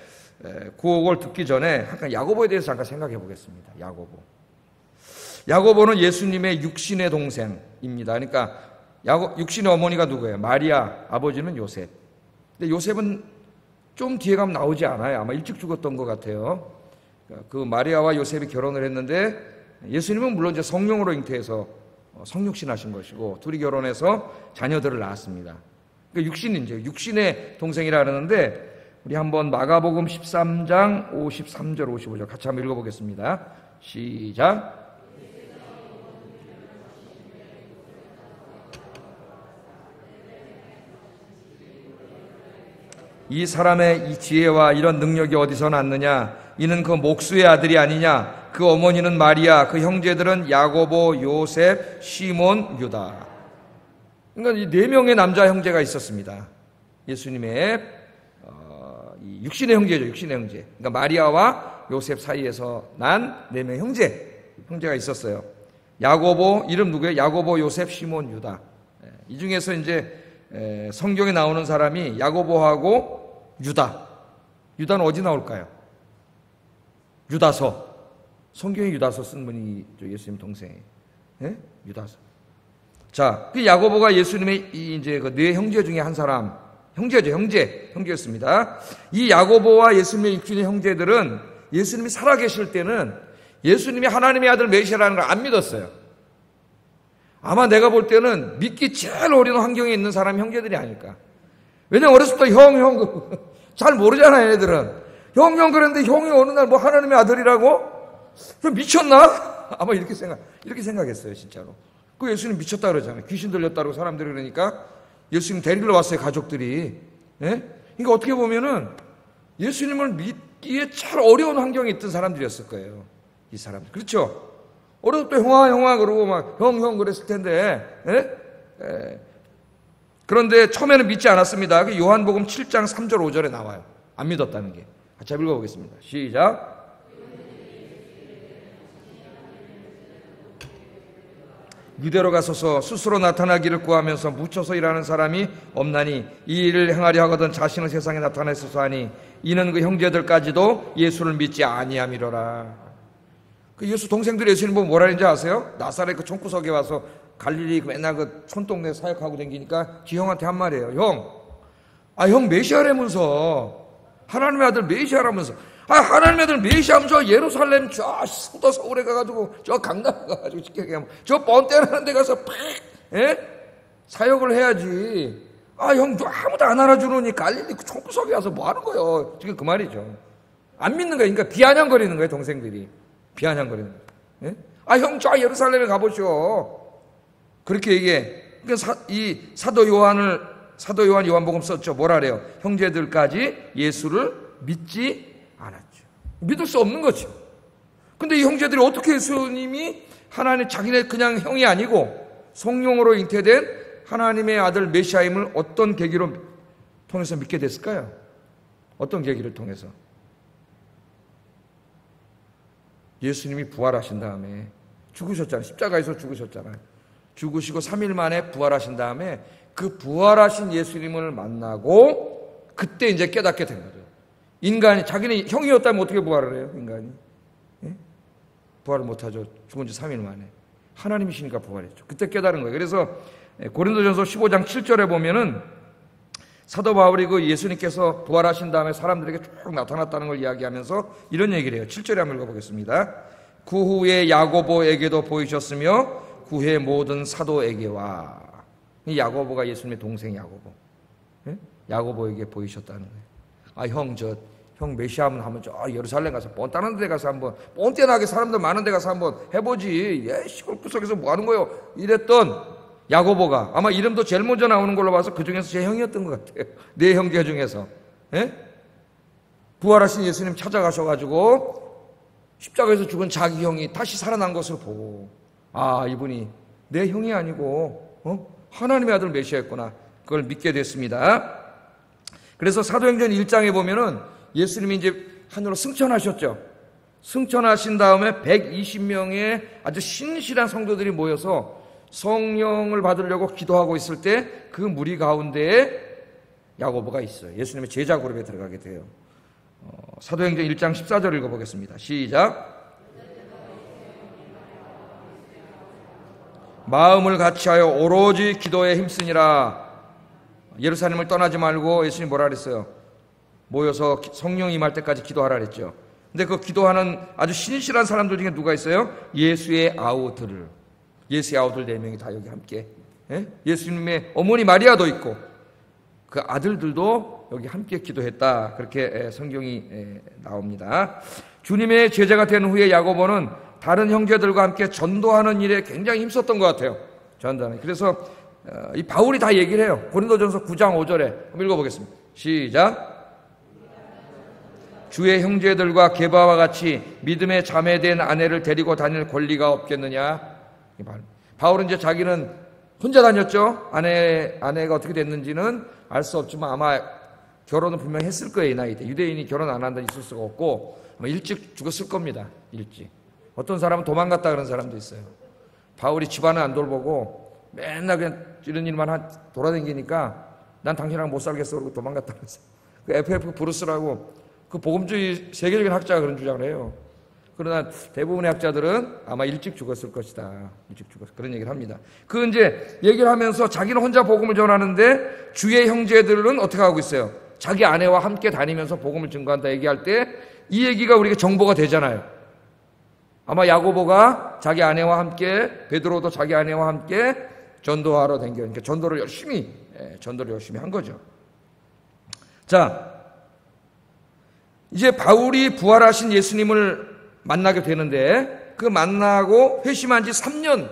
그걸 듣기 전에 잠깐 야고보에 대해서 잠깐 생각해 보겠습니다. 야고보는 예수님의 육신의 동생입니다. 그러니까 육신의 어머니가 누구예요? 마리아, 아버지는 요셉. 근데 요셉은 좀 뒤에 가면 나오지 않아요. 아마 일찍 죽었던 것 같아요. 그 마리아와 요셉이 결혼을 했는데 예수님은 물론 이제 성령으로 잉태해서 성육신하신 것이고 둘이 결혼해서 자녀들을 낳았습니다. 그러니까 육신의 동생이라 그러는데 우리 한번 마가복음 13장 53절 55절 같이 한번 읽어보겠습니다. 시작. 이 사람의 이 지혜와 이런 능력이 어디서 났느냐? 이는 그 목수의 아들이 아니냐? 그 어머니는 마리아, 그 형제들은 야고보, 요셉, 시몬, 유다. 그러니까 이 4명의 남자 형제가 있었습니다. 예수님의 이 육신의 형제죠. 육신의 형제. 그러니까 마리아와 요셉 사이에서 난 4명의 형제가 있었어요. 야고보, 이름 누구예요? 야고보, 요셉, 시몬, 유다. 이 중에서 이제 성경에 나오는 사람이 야고보하고 유다. 유다는 어디 나올까요? 유다서. 성경에 유다서 쓴 분이 예수님 동생이에요. 유다서. 자, 그 야고보가 예수님의 이제 그 4 형제 중에 한 사람, 형제였습니다. 이 야고보와 예수님의 육신의 형제들은 예수님이 살아계실 때는 예수님이 하나님의 아들 메시아라는 걸 안 믿었어요. 아마 내가 볼 때는 믿기 제일 어린 환경에 있는 사람이 형제들이 아닐까. 왜냐면 어렸을 때 형, 잘 모르잖아요, 애들은. 형, 그랬는데 형이 어느 날 뭐 하나님의 아들이라고? 그럼 미쳤나? 아마 이렇게 생각했어요, 진짜로. 그 예수님 미쳤다 그러잖아요. 귀신 들렸다고 사람들이 그러니까 예수님 데리러 왔어요, 가족들이. 그러니까 어떻게 보면은 예수님을 믿기에 잘 어려운 환경에 있던 사람들이었을 거예요. 이 사람들. 그렇죠? 어렸을 때 형아 그러고 막 형 그랬을 텐데. 그런데 처음에는 믿지 않았습니다. 그 요한복음 7장 3절 5절에 나와요. 안 믿었다는 게. 같이 읽어보겠습니다. 시작. 유대로 가소서 스스로 나타나기를 구하면서 묻혀서 일하는 사람이 없나니 이 일을 행하려 하거든 자신을 세상에 나타내소서 하니 이는 그 형제들까지도 예수를 믿지 아니함이로라. 그 예수 동생들이 예수님 보고 뭐라 했는지 아세요? 나사렛 그 총구석에 와서 갈릴리 맨날 그 촌동네 사역하고 다니니까 지 형한테 한 말이에요. 형 메시아라면서 하나님의 아들 메시아라면서 하나님의 아들 메시아하면서 예루살렘 저 수도 서울에 가가지고 저 강남 가가지고 저 번떼라는 데 가서 사역을 해야지. 형 아무도 안 알아주느니 갈릴리 그 총구석에 와서 뭐 하는 거예요? 지금 그 말이죠. 안 믿는 거예요. 그러니까 비아냥거리는 거예요, 동생들이. 비아냥거리는 거예요. 형 저 예루살렘에 가보시오. 그렇게 얘기해. 그러니까 이 사도 요한 요한복음 썼죠. 뭐라 그래요? 형제들까지 예수를 믿지 않았죠. 믿을 수 없는 거죠. 근데 이 형제들이 어떻게 예수님이 하나님 자기네 그냥 형이 아니고 성령으로 잉태된 하나님의 아들 메시아임을 어떤 계기로 통해서 믿게 됐을까요? 어떤 계기를 통해서? 예수님이 부활하신 다음에 죽으셨잖아요. 십자가에서 죽으셨잖아요. 죽으시고 3일 만에 부활하신 다음에 그 부활하신 예수님을 만나고 그때 이제 깨닫게 된 거죠. 인간이 자기는 형이었다면 어떻게 부활을 해요? 인간이 예? 부활을 못하죠. 죽은 지 3일 만에. 하나님이시니까 부활했죠. 그때 깨달은 거예요. 그래서 고린도전서 15장 7절에 보면은 사도 바울이 그 예수님께서 부활하신 다음에 사람들에게 쭉 나타났다는 걸 이야기하면서 이런 얘기를 해요. 7절에 한번 읽어보겠습니다. 그 후에 야고보에게도 보이셨으며 그 후에 모든 사도에게와. 이 야고보가 예수님의 동생 야고보. 예? 야고보에게 보이셨다는 거예요. 형 메시아면 하면 저 예루살렘 가서 다른 데 가서 한번 뻔때나게 사람들 많은 데 가서 한번 해보지. 시골 구석에서 뭐 하는 거예요? 이랬던 야고보가 아마 이름도 제일 먼저 나오는 걸로 봐서 그 중에서 제 형이었던 것 같아요. 네 형제 중에서. 예? 부활하신 예수님 찾아가셔가지고 십자가에서 죽은 자기 형이 다시 살아난 것을 보고 이분이 내 형이 아니고 하나님의 아들 메시아였구나. 그걸 믿게 됐습니다. 그래서 사도행전 1장에 보면은 예수님이 이제 하늘로 승천하셨죠. 승천하신 다음에 120명의 아주 신실한 성도들이 모여서 성령을 받으려고 기도하고 있을 때 그 무리 가운데에 야고보가 있어요. 예수님의 제자 그룹에 들어가게 돼요. 사도행전 1장 14절 읽어보겠습니다. 시작. 마음을 같이하여 오로지 기도에 힘쓰니라. 예루살렘을 떠나지 말고 예수님 뭐라 그랬어요? 모여서 성령 임할 때까지 기도하라 그랬죠. 근데 그 기도하는 아주 신실한 사람들 중에 누가 있어요? 예수의 아우들 4명이 다 여기 함께. 예수님의 어머니 마리아도 있고 그 아들들도 여기 함께 기도했다. 그렇게 성경이 나옵니다. 주님의 제자가 된 후에 야고보는 다른 형제들과 함께 전도하는 일에 굉장히 힘썼던 것 같아요. 전도하는. 그래서 이 바울이 다 얘기를 해요. 고린도전서 9장 5절에 한번 읽어보겠습니다. 시작. 주의 형제들과 게바와 같이 믿음에 자매된 아내를 데리고 다닐 권리가 없겠느냐. 바울은 이제 자기는 혼자 다녔죠. 아내가 어떻게 됐는지는 알 수 없지만 아마 결혼은 분명히 했을 거예요. 이 나이 때. 유대인이 결혼 안 한다는 있을 수가 없고 아마 일찍 죽었을 겁니다. 일찍. 어떤 사람은 도망갔다 그런 사람도 있어요. 바울이 집안을 안 돌보고 맨날 그냥 이런 일만 돌아다니니까 난 당신이랑 못 살겠어 그러고 도망갔다 그랬어요. 그 FF 브루스라고 그 복음주의 세계적인 학자가 그런 주장을 해요. 그러나 대부분의 학자들은 아마 일찍 죽었을 것이다. 일찍 죽었을 그런 얘기를 합니다. 그 이제 얘기를 하면서 자기는 혼자 복음을 전하는데 주의 형제들은 어떻게 하고 있어요? 자기 아내와 함께 다니면서 복음을 증거한다 얘기할 때 이 얘기가 우리에게 정보가 되잖아요. 아마 야고보가 자기 아내와 함께 베드로도 자기 아내와 함께 전도하러 다녀. 그러니까 전도를 열심히 한 거죠. 자, 이제 바울이 부활하신 예수님을 만나게 되는데 그 만나고 회심한 지 3년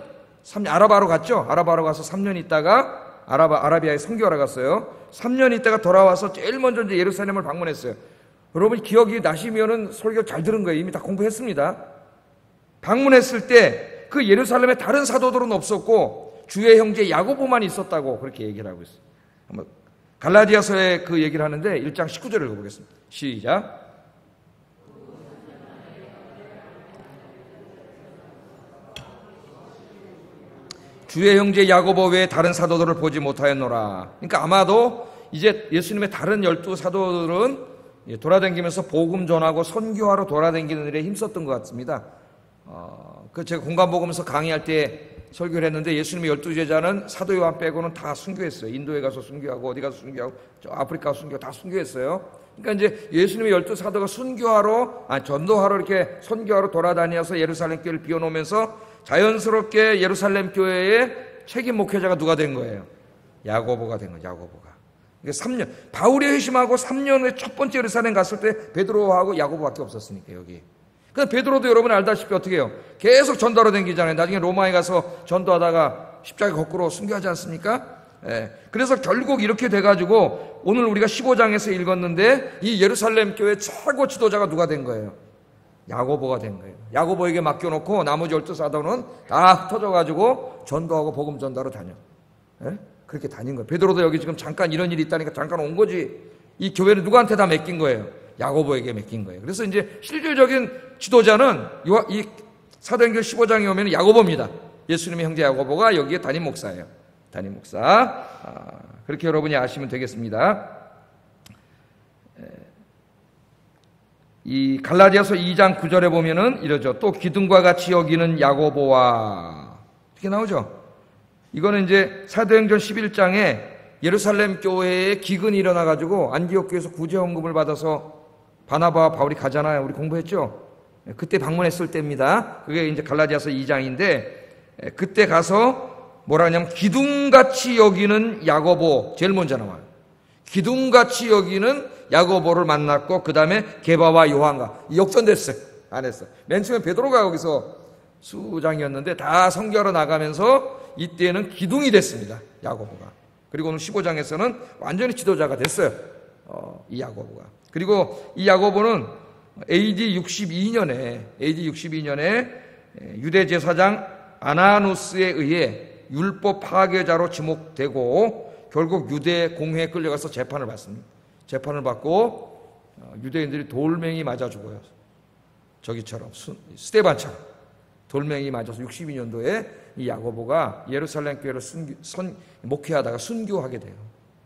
아라바로 갔죠. 아라바로 가서 3년 있다가 아라비아에 선교하러 갔어요. 3년 있다가 돌아와서 제일 먼저 이제 예루살렘을 방문했어요. 여러분 기억이 나시면은 설교 잘 들은 거예요. 이미 다 공부했습니다. 방문했을 때 그 예루살렘에 다른 사도들은 없었고 주의 형제 야고보만 있었다고 그렇게 얘기를 하고 있어요. 한번 갈라디아서에 그 얘기를 하는데 1장 19절을 읽어보겠습니다. 시작. 주의 형제 야고보 외에 다른 사도들을 보지 못하였노라. 그러니까 아마도 이제 예수님의 다른 12사도들은 돌아다니면서 복음 전하고 선교하러 돌아다니는 일에 힘썼던 것 같습니다. 그 제가 공간복음에서 강의할 때 설교를 했는데 예수님의 12제자는 사도 요한 빼고는 다 순교했어요. 인도에 가서 순교하고 어디 가서 순교하고 저 아프리카 순교 다 순교했어요. 그러니까 이제 예수님의 12사도가 전도하러 이렇게 선교하러 돌아다녀서 예루살렘 교회를 비워놓으면서 자연스럽게 예루살렘 교회의 책임 목회자가 누가 된 거예요? 야고보가 된 거예요. 야고보가. 그러니까 3년 바울이 회심하고 3년 후에 첫 번째 예루살렘 갔을 때 베드로하고 야고보밖에 없었으니까 여기. 근데 베드로도 여러분 알다시피 어떻게 해요? 계속 전도하러 다니잖아요. 나중에 로마에 가서 전도하다가 십자가 거꾸로 순교하지 않습니까? 예. 그래서 결국 이렇게 돼가지고 오늘 우리가 15장에서 읽었는데 이 예루살렘 교회 최고 지도자가 누가 된 거예요? 야고보가 된 거예요. 야고보에게 맡겨놓고 나머지 12사도는 다 흩어져가지고 전도하고 복음 전도하러 다녀. 예? 그렇게 다닌 거예요. 베드로도 여기 지금 잠깐 이런 일이 있다니까 잠깐 온 거지. 이 교회는 누구한테 다 맡긴 거예요? 야고보에게 맡긴 거예요. 그래서 이제 실질적인 지도자는 이 사도행전 15장에 오면 야고보입니다. 예수님의 형제 야고보가 여기에 담임 목사예요. 담임 목사. 그렇게 여러분이 아시면 되겠습니다. 이 갈라디아서 2장 9절에 보면은 이러죠. 또 기둥과 같이 여기는 야고보와 이렇게 나오죠. 이거는 이제 사도행전 11장에 예루살렘 교회에 기근이 일어나가지고 안디옥 교회에서 구제헌금을 받아서 바나바와 바울이 가잖아요. 우리 공부했죠. 그때 방문했을 때입니다. 그게 이제 갈라디아서 2장인데 그때 가서 뭐라 하냐면 기둥같이 여기는 야고보 제일 먼저 나와요. 기둥같이 여기는 야고보를 만났고 그 다음에 게바와 요한과 역전됐어요. 안 했어. 맨 처음에 베드로가 여기서 수장이었는데 다 선교하러 나가면서 이때는 기둥이 됐습니다. 야고보가. 그리고 오늘 15장에서는 완전히 지도자가 됐어요. 이 야고보가. 그리고 이 야고보는 AD 62년에 유대 제사장 아나누스에 의해 율법 파괴자로 지목되고 결국 유대 공회에 끌려가서 재판을 받습니다. 재판을 받고 유대인들이 돌멩이 맞아 죽어요. 저기처럼 스데반처럼 돌멩이 맞아서 62년도에 이 야고보가 예루살렘 교회를 목회하다가 순교하게 돼요.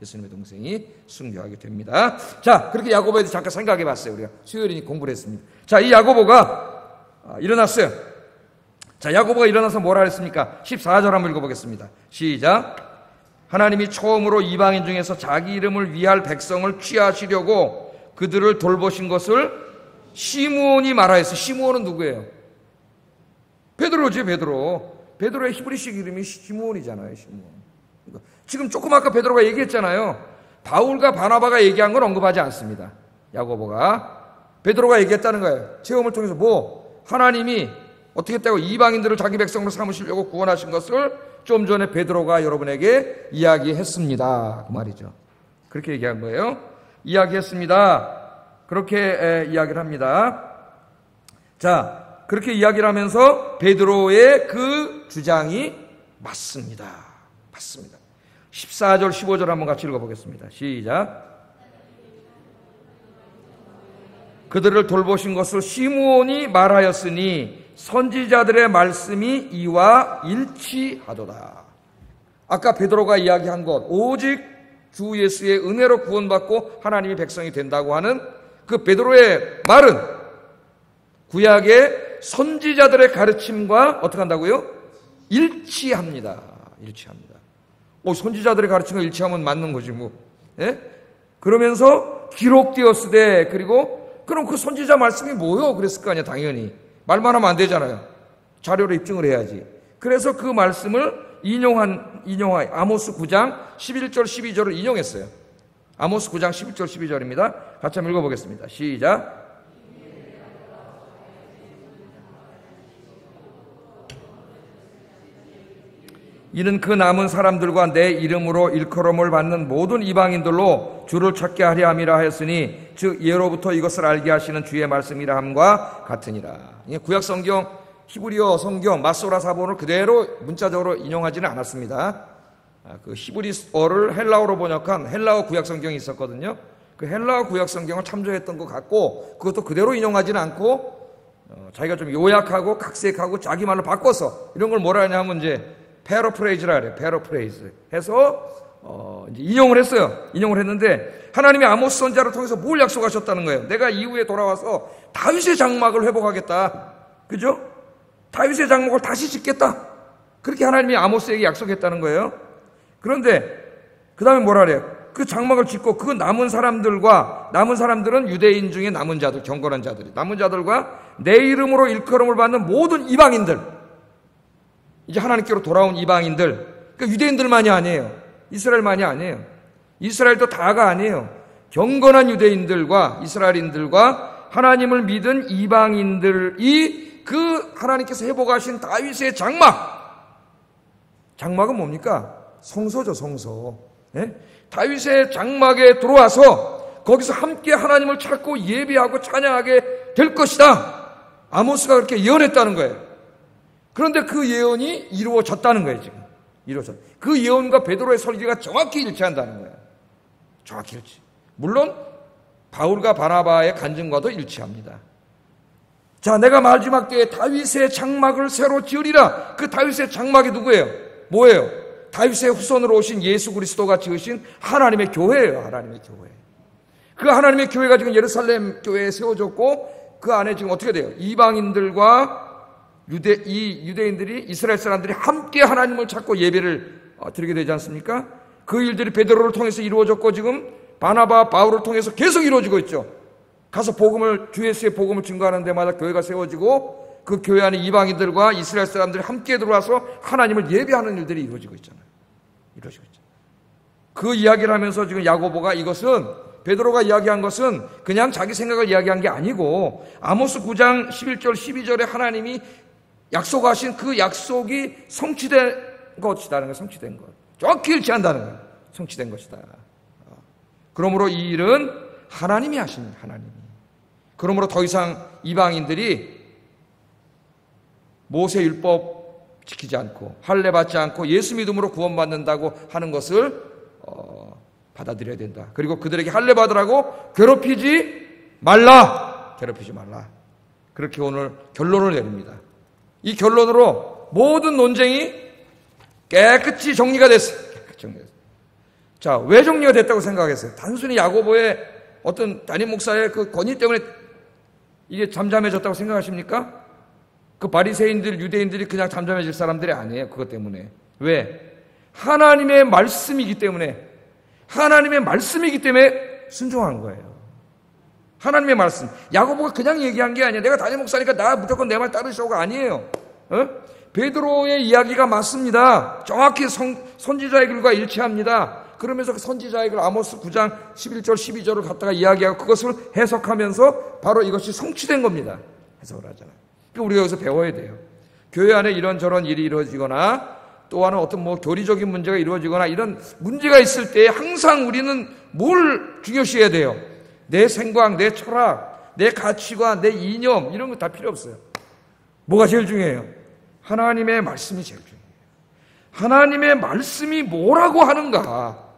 예수님의 동생이 순교하게 됩니다. 자, 그렇게 야고보에 대해서 잠깐 생각해 봤어요. 우리가 수요일이니 공부를 했습니다. 자, 이 야고보가 일어났어요. 자, 야고보가 일어나서 뭐라 했습니까? 14절 한번 읽어보겠습니다. 시작. 하나님이 처음으로 이방인 중에서 자기 이름을 위할 백성을 취하시려고 그들을 돌보신 것을 시므온이 말하였어요. 시므온은 누구예요? 베드로지, 베드로. 베드로의 히브리식 이름이 시므온이잖아요. 시므온. 지금 조금 아까 베드로가 얘기했잖아요. 바울과 바나바가 얘기한 건 언급하지 않습니다. 야고보가. 베드로가 얘기했다는 거예요. 체험을 통해서 하나님이 어떻게 했다고 이방인들을 자기 백성으로 삼으시려고 구원하신 것을 좀 전에 베드로가 여러분에게 이야기했습니다. 그 말이죠. 그렇게 얘기한 거예요. 이야기했습니다. 그렇게 이야기를 합니다. 자, 그렇게 이야기를 하면서 베드로의 그 주장이 맞습니다. 맞습니다. 14절 15절 한번 같이 읽어보겠습니다. 시작. 그들을 돌보신 것을 시므온이 말하였으니 선지자들의 말씀이 이와 일치하도다. 아까 베드로가 이야기한 것, 오직 주 예수의 은혜로 구원받고 하나님의 백성이 된다고 하는 그 베드로의 말은 구약의 선지자들의 가르침과 어떻게 한다고요? 일치합니다. 일치합니다. 선지자들의 가르침과 일치하면 맞는 거지 뭐. 예? 그러면서 기록되었으되 그럼 그 선지자 말씀이 뭐요? 그랬을 거 아니야 당연히. 말만 하면 안 되잖아요. 자료로 입증을 해야지. 그래서 그 말씀을 인용한 아모스 9장 11절 12절을 인용했어요. 아모스 9장 11절 12절입니다. 같이 한번 읽어보겠습니다. 시작. 이는 그 남은 사람들과 내 이름으로 일컬음을 받는 모든 이방인들로 주를 찾게 하려 함이라 하였으니 즉 예로부터 이것을 알게 하시는 주의 말씀이라 함과 같으니라. 구약 성경 히브리어 성경 마소라 사본을 그대로 문자적으로 인용하지는 않았습니다. 그 히브리어를 헬라어로 번역한 헬라어 구약 성경이 있었거든요. 그 헬라어 구약 성경을 참조했던 것 같고 그것도 그대로 인용하지는 않고 자기가 좀 요약하고 각색하고 자기 말로 바꿔서 이런 걸 뭐라 하냐면 이제 패러프레이즈라 그래요. 패러프레이즈 해서 이제 인용을 했어요. 인용을 했는데 하나님이 아모스 선지자를 통해서 뭘 약속하셨다는 거예요? 내가 이후에 돌아와서 다윗의 장막을 회복하겠다. 그죠? 다윗의 장막을 다시 짓겠다. 그렇게 하나님이 아모스에게 약속했다는 거예요. 그런데 그 다음에 뭐라 그래요? 그 장막을 짓고 그 남은 사람들은 유대인 중에 남은 자들, 경건한 자들이 남은 자들과 내 이름으로 일컬음을 받는 모든 이방인들, 이제 하나님께로 돌아온 이방인들, 그러니까 유대인들만이 아니에요. 이스라엘만이 아니에요. 이스라엘도 다가 아니에요. 경건한 유대인들과 이스라엘인들과 하나님을 믿은 이방인들이 그 하나님께서 회복하신 다윗의 장막 장막은 뭡니까? 성소죠, 성소. 예? 다윗의 장막에 들어와서 거기서 함께 하나님을 찾고 예배하고 찬양하게 될 것이다. 아모스가 그렇게 예언했다는 거예요. 그런데 그 예언이 이루어졌다는 거예요, 지금. 이루어졌. 그 예언과 베드로의 설교가 정확히 일치한다는 거예요. 정확히 일치. 물론 바울과 바나바의 간증과도 일치합니다. 자, 내가 마지막 때에 다윗의 장막을 새로 지으리라. 그 다윗의 장막이 누구예요? 뭐예요? 다윗의 후손으로 오신 예수 그리스도가 지으신 하나님의 교회예요. 하나님의 교회. 그 하나님의 교회가 지금 예루살렘 교회에 세워졌고 그 안에 지금 어떻게 돼요? 이방인들과 유대인들이, 이스라엘 사람들이 함께 하나님을 찾고 예배를 드리게 되지 않습니까? 그 일들이 베드로를 통해서 이루어졌고 지금 바나바, 바울을 통해서 계속 이루어지고 있죠. 가서 주 예수의 복음을 증거하는 데마다 교회가 세워지고 그 교회 안에 이방인들과 이스라엘 사람들이 함께 들어와서 하나님을 예배하는 일들이 이루어지고 있잖아요. 이루어지고 있죠. 그 이야기를 하면서 지금 야고보가 이것은 베드로가 이야기한 것은 그냥 자기 생각을 이야기한 게 아니고 아모스 9장 11절 12절에 하나님이 약속하신 그 약속이 성취된 것이다는 거예요. 성취된 것. 정확히 일치한다는 거예요. 성취된 것이다. 그러므로 이 일은 하나님이 하십니다. 하나님이. 그러므로 더 이상 이방인들이 모세 율법 지키지 않고 할례 받지 않고 예수 믿음으로 구원받는다고 하는 것을 받아들여야 된다. 그리고 그들에게 할례 받으라고 괴롭히지 말라. 괴롭히지 말라. 그렇게 오늘 결론을 내립니다. 이 결론으로 모든 논쟁이 깨끗이 정리가 됐어요. 깨끗이 정리됐어요. 자, 왜 정리가 됐다고 생각했어요? 단순히 야고보의 어떤 담임 목사의 그 권위 때문에 이게 잠잠해졌다고 생각하십니까? 그 바리새인들, 유대인들이 그냥 잠잠해질 사람들이 아니에요. 그것 때문에. 왜? 하나님의 말씀이기 때문에 순종한 거예요. 하나님의 말씀. 야고보가 그냥 얘기한 게 아니에요. 내가 담임 목사니까 나 무조건 내 말 따르시오가 아니에요. 베드로의 이야기가 맞습니다. 정확히 선지자의 글과 일치합니다. 그러면서 그 선지자의 글 아모스 9장 11절 12절을 갖다가 이야기하고 그것을 해석하면서 바로 이것이 성취된 겁니다. 해석을 하잖아요. 그러니까 우리가 여기서 배워야 돼요. 교회 안에 이런저런 일이 이루어지거나 또한 어떤 교리적인 문제가 이루어지거나 이런 문제가 있을 때 항상 우리는 뭘 중요시해야 돼요? 내 생각, 내 철학, 내 가치관, 내 이념 이런 거 다 필요 없어요. 뭐가 제일 중요해요? 하나님의 말씀이 제일 중요해요. 하나님의 말씀이 뭐라고 하는가?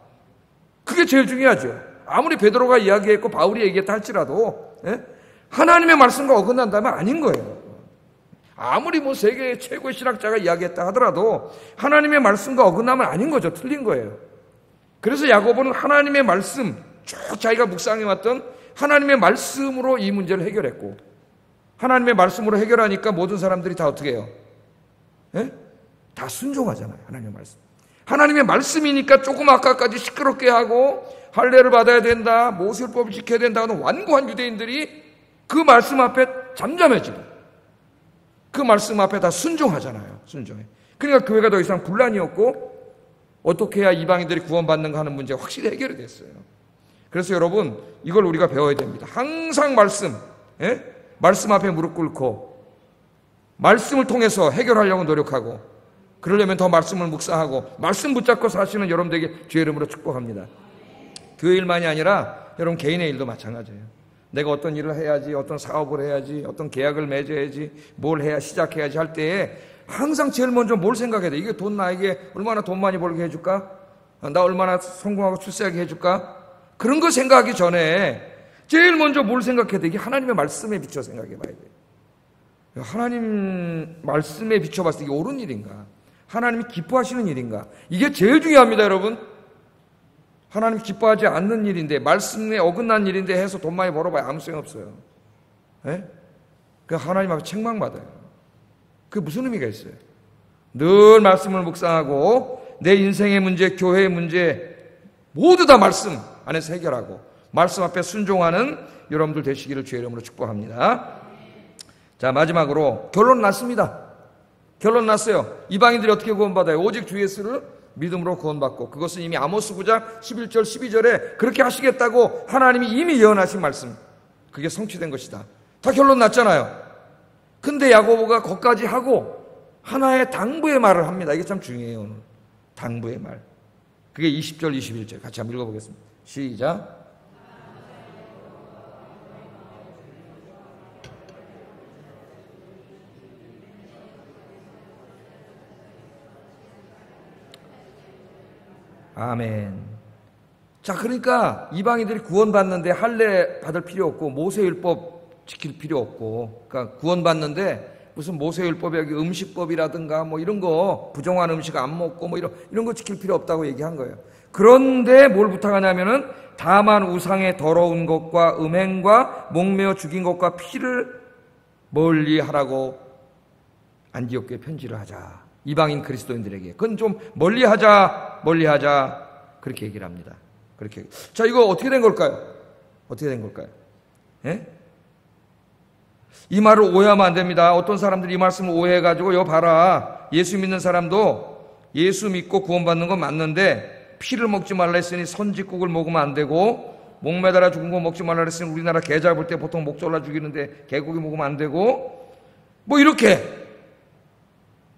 그게 제일 중요하죠. 아무리 베드로가 이야기했고 바울이 얘기했다 할지라도 하나님의 말씀과 어긋난다면 아닌 거예요. 아무리 세계의 최고의 신학자가 이야기했다 하더라도 하나님의 말씀과 어긋나면 아닌 거죠. 틀린 거예요. 그래서 야고보는 하나님의 말씀, 쭉 자기가 묵상해왔던 하나님의 말씀으로 이 문제를 해결했고 하나님의 말씀으로 해결하니까 모든 사람들이 다 어떻게 해요? 다 순종하잖아요. 하나님의 말씀. 하나님의 말씀이니까 조금 아까까지 시끄럽게 하고 할례를 받아야 된다, 모세율법을 지켜야 된다 하는 완고한 유대인들이 그 말씀 앞에 잠잠해지고 그 말씀 앞에 다 순종하잖아요. 순종해. 그러니까 교회가 더 이상 분란이 없고 어떻게 해야 이방인들이 구원받는가 하는 문제가 확실히 해결이 됐어요. 그래서 여러분 이걸 우리가 배워야 됩니다. 항상 말씀 앞에 무릎 꿇고 말씀을 통해서 해결하려고 노력하고 그러려면 더 말씀을 묵상하고 말씀 붙잡고 사시는 여러분들에게 주의 이름으로 축복합니다. 교회 일만이 아니라 여러분 개인의 일도 마찬가지예요. 내가 어떤 일을 해야지, 어떤 사업을 해야지, 어떤 계약을 맺어야지, 뭘 해야 시작해야지 할 때에 항상 제일 먼저 뭘 생각해야 돼? 이게 돈 나에게 얼마나 돈 많이 벌게 해줄까? 나 얼마나 성공하고 출세하게 해줄까? 그런 거 생각하기 전에 제일 먼저 뭘 생각해야 돼? 이게 하나님의 말씀에 비춰 생각해 봐야 돼요. 하나님 말씀에 비춰봤을 때 이게 옳은 일인가? 하나님이 기뻐하시는 일인가? 이게 제일 중요합니다, 여러분. 하나님 기뻐하지 않는 일인데, 말씀에 어긋난 일인데 해서 돈 많이 벌어봐야 아무 소용 없어요. 그 하나님 앞에 책망받아요. 그게 무슨 의미가 있어요? 늘 말씀을 묵상하고 내 인생의 문제, 교회의 문제 모두 다 말씀 안에서 해결하고 말씀 앞에 순종하는 여러분들 되시기를 주의 이름으로 축복합니다. 자, 마지막으로 결론 났습니다. 결론 났어요. 이방인들이 어떻게 구원받아요? 오직 주 예수를 믿음으로 구원받고 그것은 이미 아모스 9장 11절 12절에 그렇게 하시겠다고 하나님이 이미 예언하신 말씀 그게 성취된 것이다. 다 결론 났잖아요. 근데 야고보가 거기까지 하고 하나의 당부의 말을 합니다. 이게 참 중요해요. 오늘. 당부의 말. 그게 20절, 21절 같이 한번 읽어보겠습니다. 시작. 아멘. 자, 그러니까 이방인들이 구원받는데 할례 받을 필요 없고 모세율법 지킬 필요 없고, 그러니까 구원받는데 무슨 모세율법이 여기 음식법이라든가 뭐 이런 거 부정한 음식 안 먹고 뭐 이런 거 지킬 필요 없다고 얘기한 거예요. 그런데 뭘 부탁하냐면은 다만 우상의 더러운 것과 음행과 목매어 죽인 것과 피를 멀리 하라고 안디옥교에 편지를 하자. 이방인 그리스도인들에게. 그건 좀 멀리 하자. 그렇게 얘기를 합니다. 그렇게. 자, 이거 어떻게 된 걸까요? 예? 이 말을 오해하면 안 됩니다. 어떤 사람들이 이 말씀을 오해해가지고, 여기 봐라. 예수 믿는 사람도 예수 믿고 구원받는 건 맞는데, 피를 먹지 말라 했으니 선짓국을 먹으면 안 되고, 목 매달아 죽은 거 먹지 말라 했으니 우리나라 개 잡을 때 보통 목 졸라 죽이는데 개고기 먹으면 안 되고, 뭐 이렇게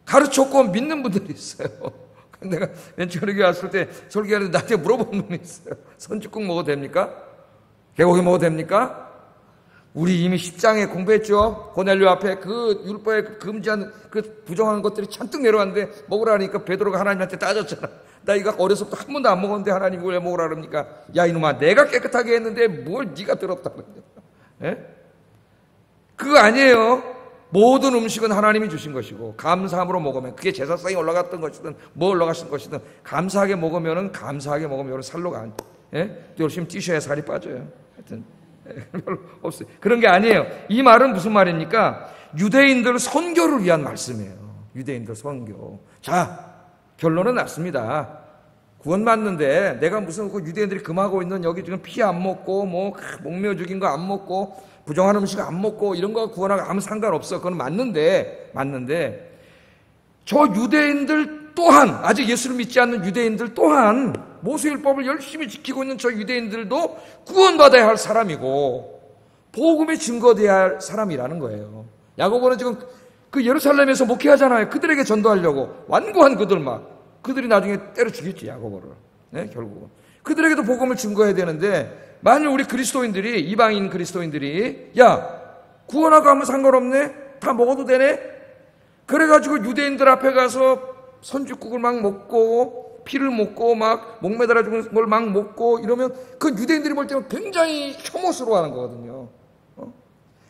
가르쳤고 믿는 분들이 있어요. 내가 맨 처음에 여기 왔을 때 설교하는데 나한테 물어본 분이 있어요. 선짓국 먹어도 됩니까? 개고기 먹어도 됩니까? 우리 이미 10장에 공부했죠. 고넬료 앞에 그 율법에 금지한 그 부정한 것들이 잔뜩 내려왔는데 먹으라니까 베드로가 하나님한테 따졌잖아. 나 이거 어려서부터 한 번도 안 먹었는데 하나님 왜 먹으라 그럽니까? 야 이놈아, 내가 깨끗하게 했는데 뭘 네가 더럽다 그러냐. 예? 그거 아니에요. 모든 음식은 하나님이 주신 것이고 감사함으로 먹으면, 그게 제사상에 올라갔던 것이든 뭐 올라갔던 것이든 감사하게 먹으면 살로 안, 예? 또 열심히 뛰셔야 살이 빠져요. 하여튼 별로 없어요. 그런 게 아니에요. 이 말은 무슨 말입니까? 유대인들 선교를 위한 말씀이에요. 유대인들 선교. 자, 결론은 났습니다. 구원받는데 내가 무슨 그 유대인들이 금하고 있는 여기 지금 피 안 먹고 뭐 목매어 죽인 거 안 먹고 부정한 음식 안 먹고 이런 거 구원하고 아무 상관없어. 그건 맞는데 저 유대인들 또한, 아직 예수를 믿지 않는 유대인들 또한 모세율법을 열심히 지키고 있는 저 유대인들도 구원받아야 할 사람이고 복음에 증거돼야 할 사람이라는 거예요. 야고보는 지금 그 예루살렘에서 목회하잖아요. 그들에게 전도하려고 완고한 그들이 나중에 때려 죽였지, 야고보를. 네, 결국은 그들에게도 복음을 증거해야 되는데, 만일 우리 그리스도인들이, 이방인 그리스도인들이 야 구원하고 아무 상관없네, 다 먹어도 되네, 그래가지고 유대인들 앞에 가서 선짓국을 막 먹고 피를 먹고 막 목매달아 죽은 걸 막 먹고 이러면 그 유대인들이 볼 때는 굉장히 혐오스러워하는 거거든요.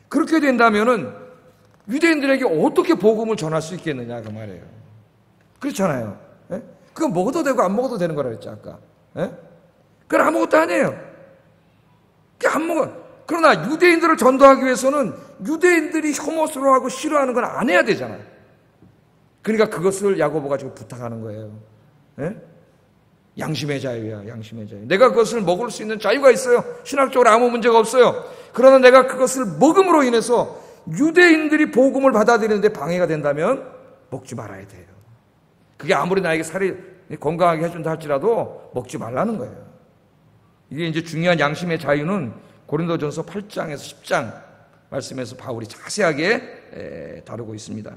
그렇게 된다면은 유대인들에게 어떻게 복음을 전할 수 있겠느냐 그 말이에요. 그렇잖아요. 예? 그건 먹어도 되고 안 먹어도 되는 거라 그랬죠 아까. 예? 그건 아무것도 아니에요. 안 먹어. 그러나 유대인들을 전도하기 위해서는 유대인들이 혐오스러워하고 싫어하는 건 안 해야 되잖아요. 그러니까 그것을 야고보가 지금 부탁하는 거예요. 예? 양심의 자유야, 양심의 자유. 내가 그것을 먹을 수 있는 자유가 있어요. 신학적으로 아무 문제가 없어요. 그러나 내가 그것을 먹음으로 인해서 유대인들이 복음을 받아들이는데 방해가 된다면 먹지 말아야 돼요. 그게 아무리 나에게 살이 건강하게 해준다 할지라도 먹지 말라는 거예요. 이게 이제 중요한 양심의 자유는 고린도전서 8장에서 10장 말씀에서 바울이 자세하게 다루고 있습니다.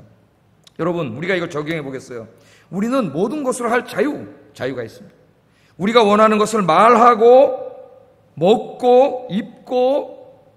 여러분, 우리가 이걸 적용해 보겠어요. 우리는 모든 것을 할 자유가 있습니다. 우리가 원하는 것을 말하고 먹고 입고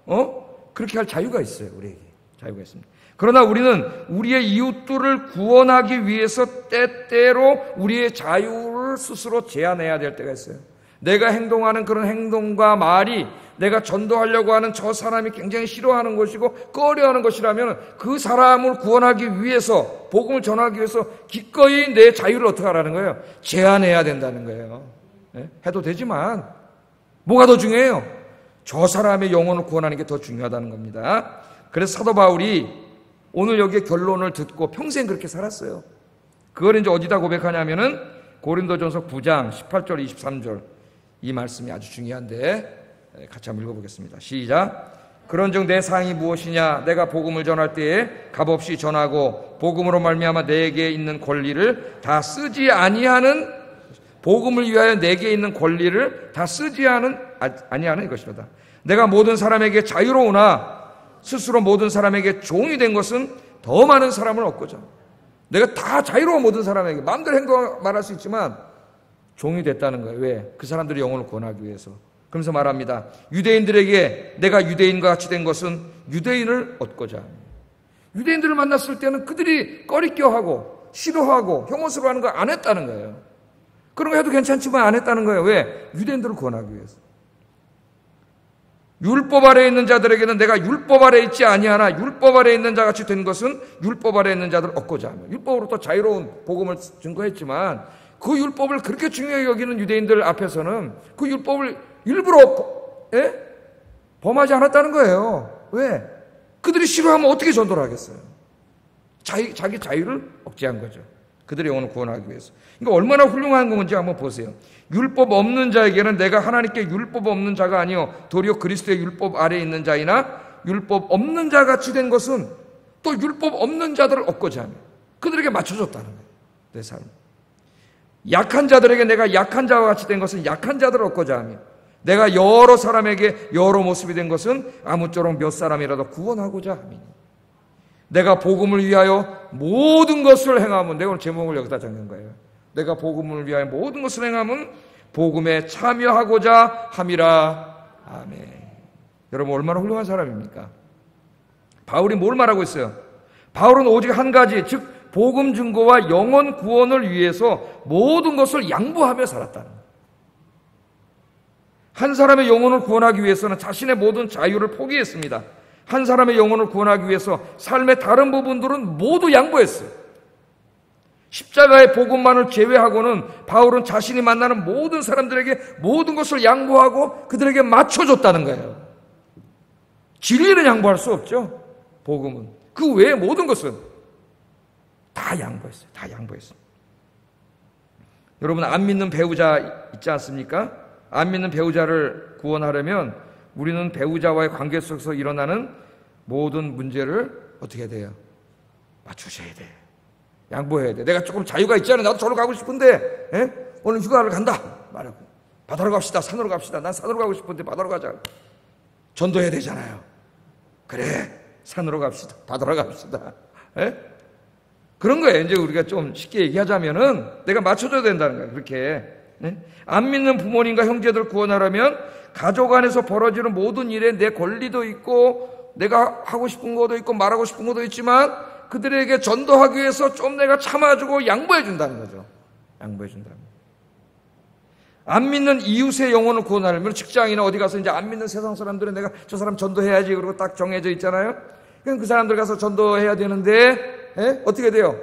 그렇게 할 자유가 있어요. 우리에게 자유가 있습니다. 그러나 우리는 우리의 이웃들을 구원하기 위해서 때때로 우리의 자유를 스스로 제한해야 될 때가 있어요. 내가 행동하는 그런 행동과 말이 내가 전도하려고 하는 저 사람이 굉장히 싫어하는 것이고 꺼려하는 것이라면 그 사람을 구원하기 위해서, 복음을 전하기 위해서 기꺼이 내 자유를 어떻게 하라는 거예요? 제한해야 된다는 거예요. 네? 해도 되지만 뭐가 더 중요해요? 저 사람의 영혼을 구원하는 게 더 중요하다는 겁니다. 그래서 사도 바울이 오늘 여기에 결론을 듣고 평생 그렇게 살았어요. 그걸 이제 어디다 고백하냐면은 고린도전서 9장 18절 23절 이 말씀이 아주 중요한데 같이 한번 읽어보겠습니다. 시작. 그런즉 내 상이 무엇이냐? 내가 복음을 전할 때에 값없이 전하고 복음으로 말미암아 내게 있는 권리를 다 쓰지 아니하는, 복음을 위하여 내게 있는 권리를 다 쓰지 아니하는 것이로다. 내가 모든 사람에게 자유로우나 스스로 모든 사람에게 종이 된 것은 더 많은 사람을 얻고자. 내가 다 자유로워 모든 사람에게 마음대로 행동 말할 수 있지만 종이 됐다는 거예요. 왜? 그 사람들의 영혼을 구원하기 위해서. 그러면서 말합니다. 유대인들에게 내가 유대인과 같이 된 것은 유대인을 얻고자 합니다. 유대인들을 만났을 때는 그들이 꺼리껴하고 싫어하고 혐오스러워하는 거 안 했다는 거예요. 그런 거 해도 괜찮지만 안 했다는 거예요. 왜? 유대인들을 구원하기 위해서. 율법 아래에 있는 자들에게는 내가 율법 아래에 있지 아니하나 율법 아래에 있는 자같이 된 것은 율법 아래에 있는 자들을 얻고자 하며, 율법으로부터 자유로운 복음을 증거했지만 그 율법을 그렇게 중요하게 여기는 유대인들 앞에서는 그 율법을 일부러 범하지 않았다는 거예요. 왜? 그들이 싫어하면 어떻게 전도를 하겠어요? 자기 자유를 억제한 거죠. 그들의 영혼을 구원하기 위해서. 그러니까 얼마나 훌륭한 건지 한번 보세요. 율법 없는 자에게는 내가 하나님께 율법 없는 자가 아니요 도리어 그리스도의 율법 아래에 있는 자이나 율법 없는 자같이 된 것은 또 율법 없는 자들을 얻고자 하며 그들에게 맞춰줬다는 거예요. 내 삶. 약한 자들에게 내가 약한 자와 같이 된 것은 약한 자들을 얻고자 하며 내가 여러 사람에게 여러 모습이 된 것은 아무쪼록 몇 사람이라도 구원하고자 함이니 내가 복음을 위하여 모든 것을 행하면, 내가 오늘 제목을 여기다 적는 거예요. 내가 복음을 위하여 모든 것을 행하면 복음에 참여하고자 함이라. 아멘. 여러분 얼마나 훌륭한 사람입니까? 바울이 뭘 말하고 있어요? 바울은 오직 한 가지, 즉 복음 증거와 영혼 구원을 위해서 모든 것을 양보하며 살았다는 거예요. 한 사람의 영혼을 구원하기 위해서는 자신의 모든 자유를 포기했습니다. 한 사람의 영혼을 구원하기 위해서 삶의 다른 부분들은 모두 양보했어요. 십자가의 복음만을 제외하고는 바울은 자신이 만나는 모든 사람들에게 모든 것을 양보하고 그들에게 맞춰줬다는 거예요. 진리는 양보할 수 없죠. 복음은. 그 외의 모든 것은 다 양보했어요. 다 양보했어요. 여러분 안 믿는 배우자 있지 않습니까? 안 믿는 배우자를 구원하려면 우리는 배우자와의 관계 속에서 일어나는 모든 문제를 어떻게 해야 돼요? 맞추셔야 돼. 양보해야 돼. 내가 조금 자유가 있잖아요. 나도 저로 가고 싶은데 오늘 휴가를 간다 말하고 바다로 갑시다. 산으로 갑시다. 난 산으로 가고 싶은데 바다로 가자. 전도해야 되잖아요. 그래 산으로 갑시다. 바다로 갑시다. 그런 거예요. 이제 우리가 좀 쉽게 얘기하자면은 내가 맞춰줘야 된다는 거예요. 그렇게 안 믿는 부모님과 형제들 구원하려면 가족 안에서 벌어지는 모든 일에 내 권리도 있고 내가 하고 싶은 것도 있고 말하고 싶은 것도 있지만 그들에게 전도하기 위해서 좀 내가 참아주고 양보해 준다는 거죠. 양보해 준다는 거예요. 안 믿는 이웃의 영혼을 구원하려면 직장이나 어디 가서 이제 안 믿는 세상 사람들은 내가 저 사람 전도해야지 그러고 딱 정해져 있잖아요. 그럼 그 사람들 가서 전도해야 되는데 어떻게 돼요?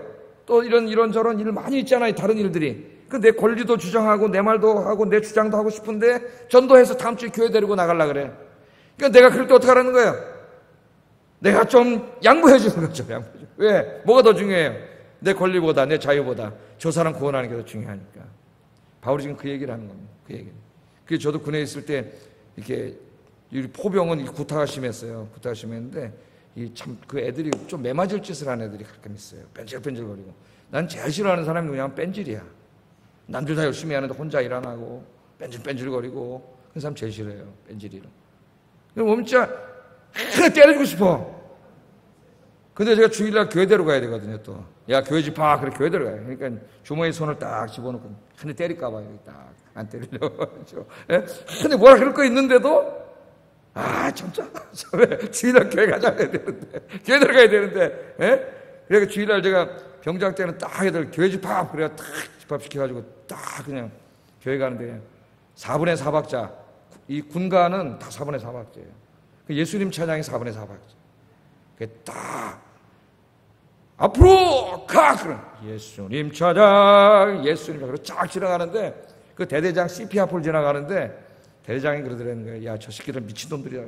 또 이런저런 일 많이 있잖아요. 다른 일들이. 내 권리도 주장하고 내 말도 하고 내 주장도 하고 싶은데 전도해서 다음 주에 교회 데리고 나가려고 그래. 그러니까 내가 그럴 때 어떻게 하라는 거예요? 내가 좀 양보해 주는 거죠. 양보해 주는. 왜? 뭐가 더 중요해요? 내 권리보다 내 자유보다 저 사람 구원하는 게 더 중요하니까. 바울이 지금 그 얘기를 하는 겁니다. 그 얘기는. 그래서 저도 군에 있을 때 이렇게 포병은 구타가 심했어요. 구타가 심했는데 참 그 애들이 좀 매맞을 짓을 하는 애들이 가끔 있어요. 뺀질뺀질거리고. 난 제일 싫어하는 사람이 그냥 뺀질이야. 남들 다 열심히 하는데 혼자 일 안 하고 뺀질뺀질거리고 그 사람 제일 싫어요. 뺀질이로. 그럼 진짜 때려주고 싶어. 근데 제가 주일날 교회 데려가야 되거든요. 또 야 교회 집 봐. 그래 교회 데려가요. 그러니까 주머니에 손을 딱 집어넣고 한 대 때릴까 봐요. 딱 안 때리려고. 근데 뭐라 그럴 거 있는데도 진짜 주일날 교회 가자 해야 되는데 교회 데려가야 되는데 그러니까 주일날 제가 병장 때는 딱 애들 교회 집합 그래야 딱 집합시켜가지고 딱 그냥 교회 가는데 4분의 4박자 이 군가는 다 4분의 4박자예요. 예수님 찬양이 4분의 4박자. 그게 딱 앞으로 가! 그럼 예수님 찬양 예수님 찬양 쫙 지나가는데 그 대대장 CP 앞을 지나가는데 대대장이 그러더라는 거예요. 야, 저 새끼들 미친놈들이야.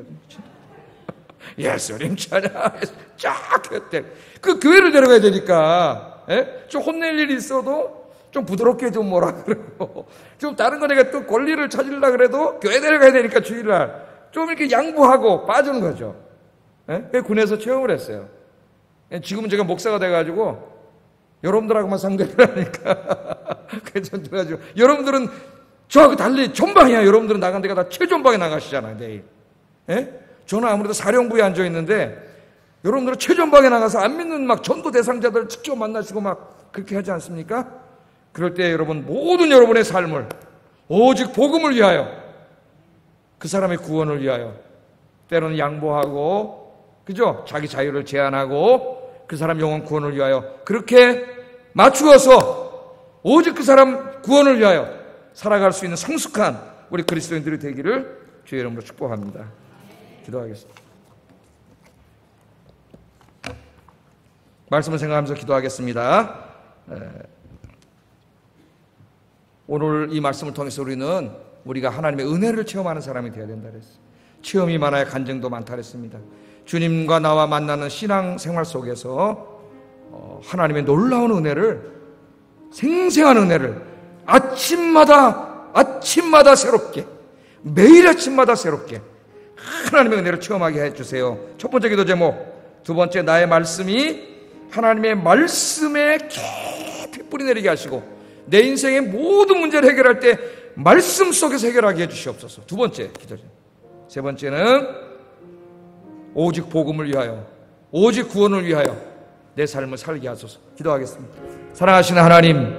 예수님 찬양 쫙 했대. 그 교회를 데려가야 되니까 좀 혼낼 일이 있어도 좀 부드럽게 좀 뭐라 그러고 좀 다른 거 내가 또 권리를 찾으려고 그래도 교회 데려가야 되니까 주일날 좀 이렇게 양보하고 빠지는 거죠. 군에서 체험을 했어요. 지금은 제가 목사가 돼가지고 여러분들하고만 상대를 하니까 그래가지고 여러분들은 저하고 달리 전방이야. 여러분들은 나간 데가 다 최전방에 나가시잖아요. 내일. 저는 아무래도 사령부에 앉아있는데 여러분들은 최전방에 나가서 안 믿는 막 전도 대상자들을 직접 만나시고 막 그렇게 하지 않습니까? 그럴 때 여러분 모든 여러분의 삶을 오직 복음을 위하여, 그 사람의 구원을 위하여, 때로는 양보하고, 그죠? 자기 자유를 제한하고 그 사람 영혼 구원을 위하여 그렇게 맞추어서 오직 그 사람 구원을 위하여 살아갈 수 있는 성숙한 우리 그리스도인들이 되기를 주의 이름으로 축복합니다. 기도하겠습니다. 말씀을 생각하면서 기도하겠습니다. 오늘 이 말씀을 통해서 우리가 하나님의 은혜를 체험하는 사람이 되어야 된다 그랬어요. 체험이 많아야 간증도 많다 그랬습니다. 주님과 나와 만나는 신앙 생활 속에서 하나님의 놀라운 은혜를, 생생한 은혜를 아침마다 새롭게, 매일 아침마다 새롭게 하나님의 은혜를 체험하게 해주세요. 첫 번째 기도 제목. 두 번째, 나의 말씀이 하나님의 말씀에 깊이 뿌리 내리게 하시고 내 인생의 모든 문제를 해결할 때 말씀 속에서 해결하게 해주시옵소서. 두 번째 기도 제목. 세 번째는 오직 복음을 위하여, 오직 구원을 위하여 내 삶을 살게 하소서. 기도하겠습니다. 사랑하시는 하나님,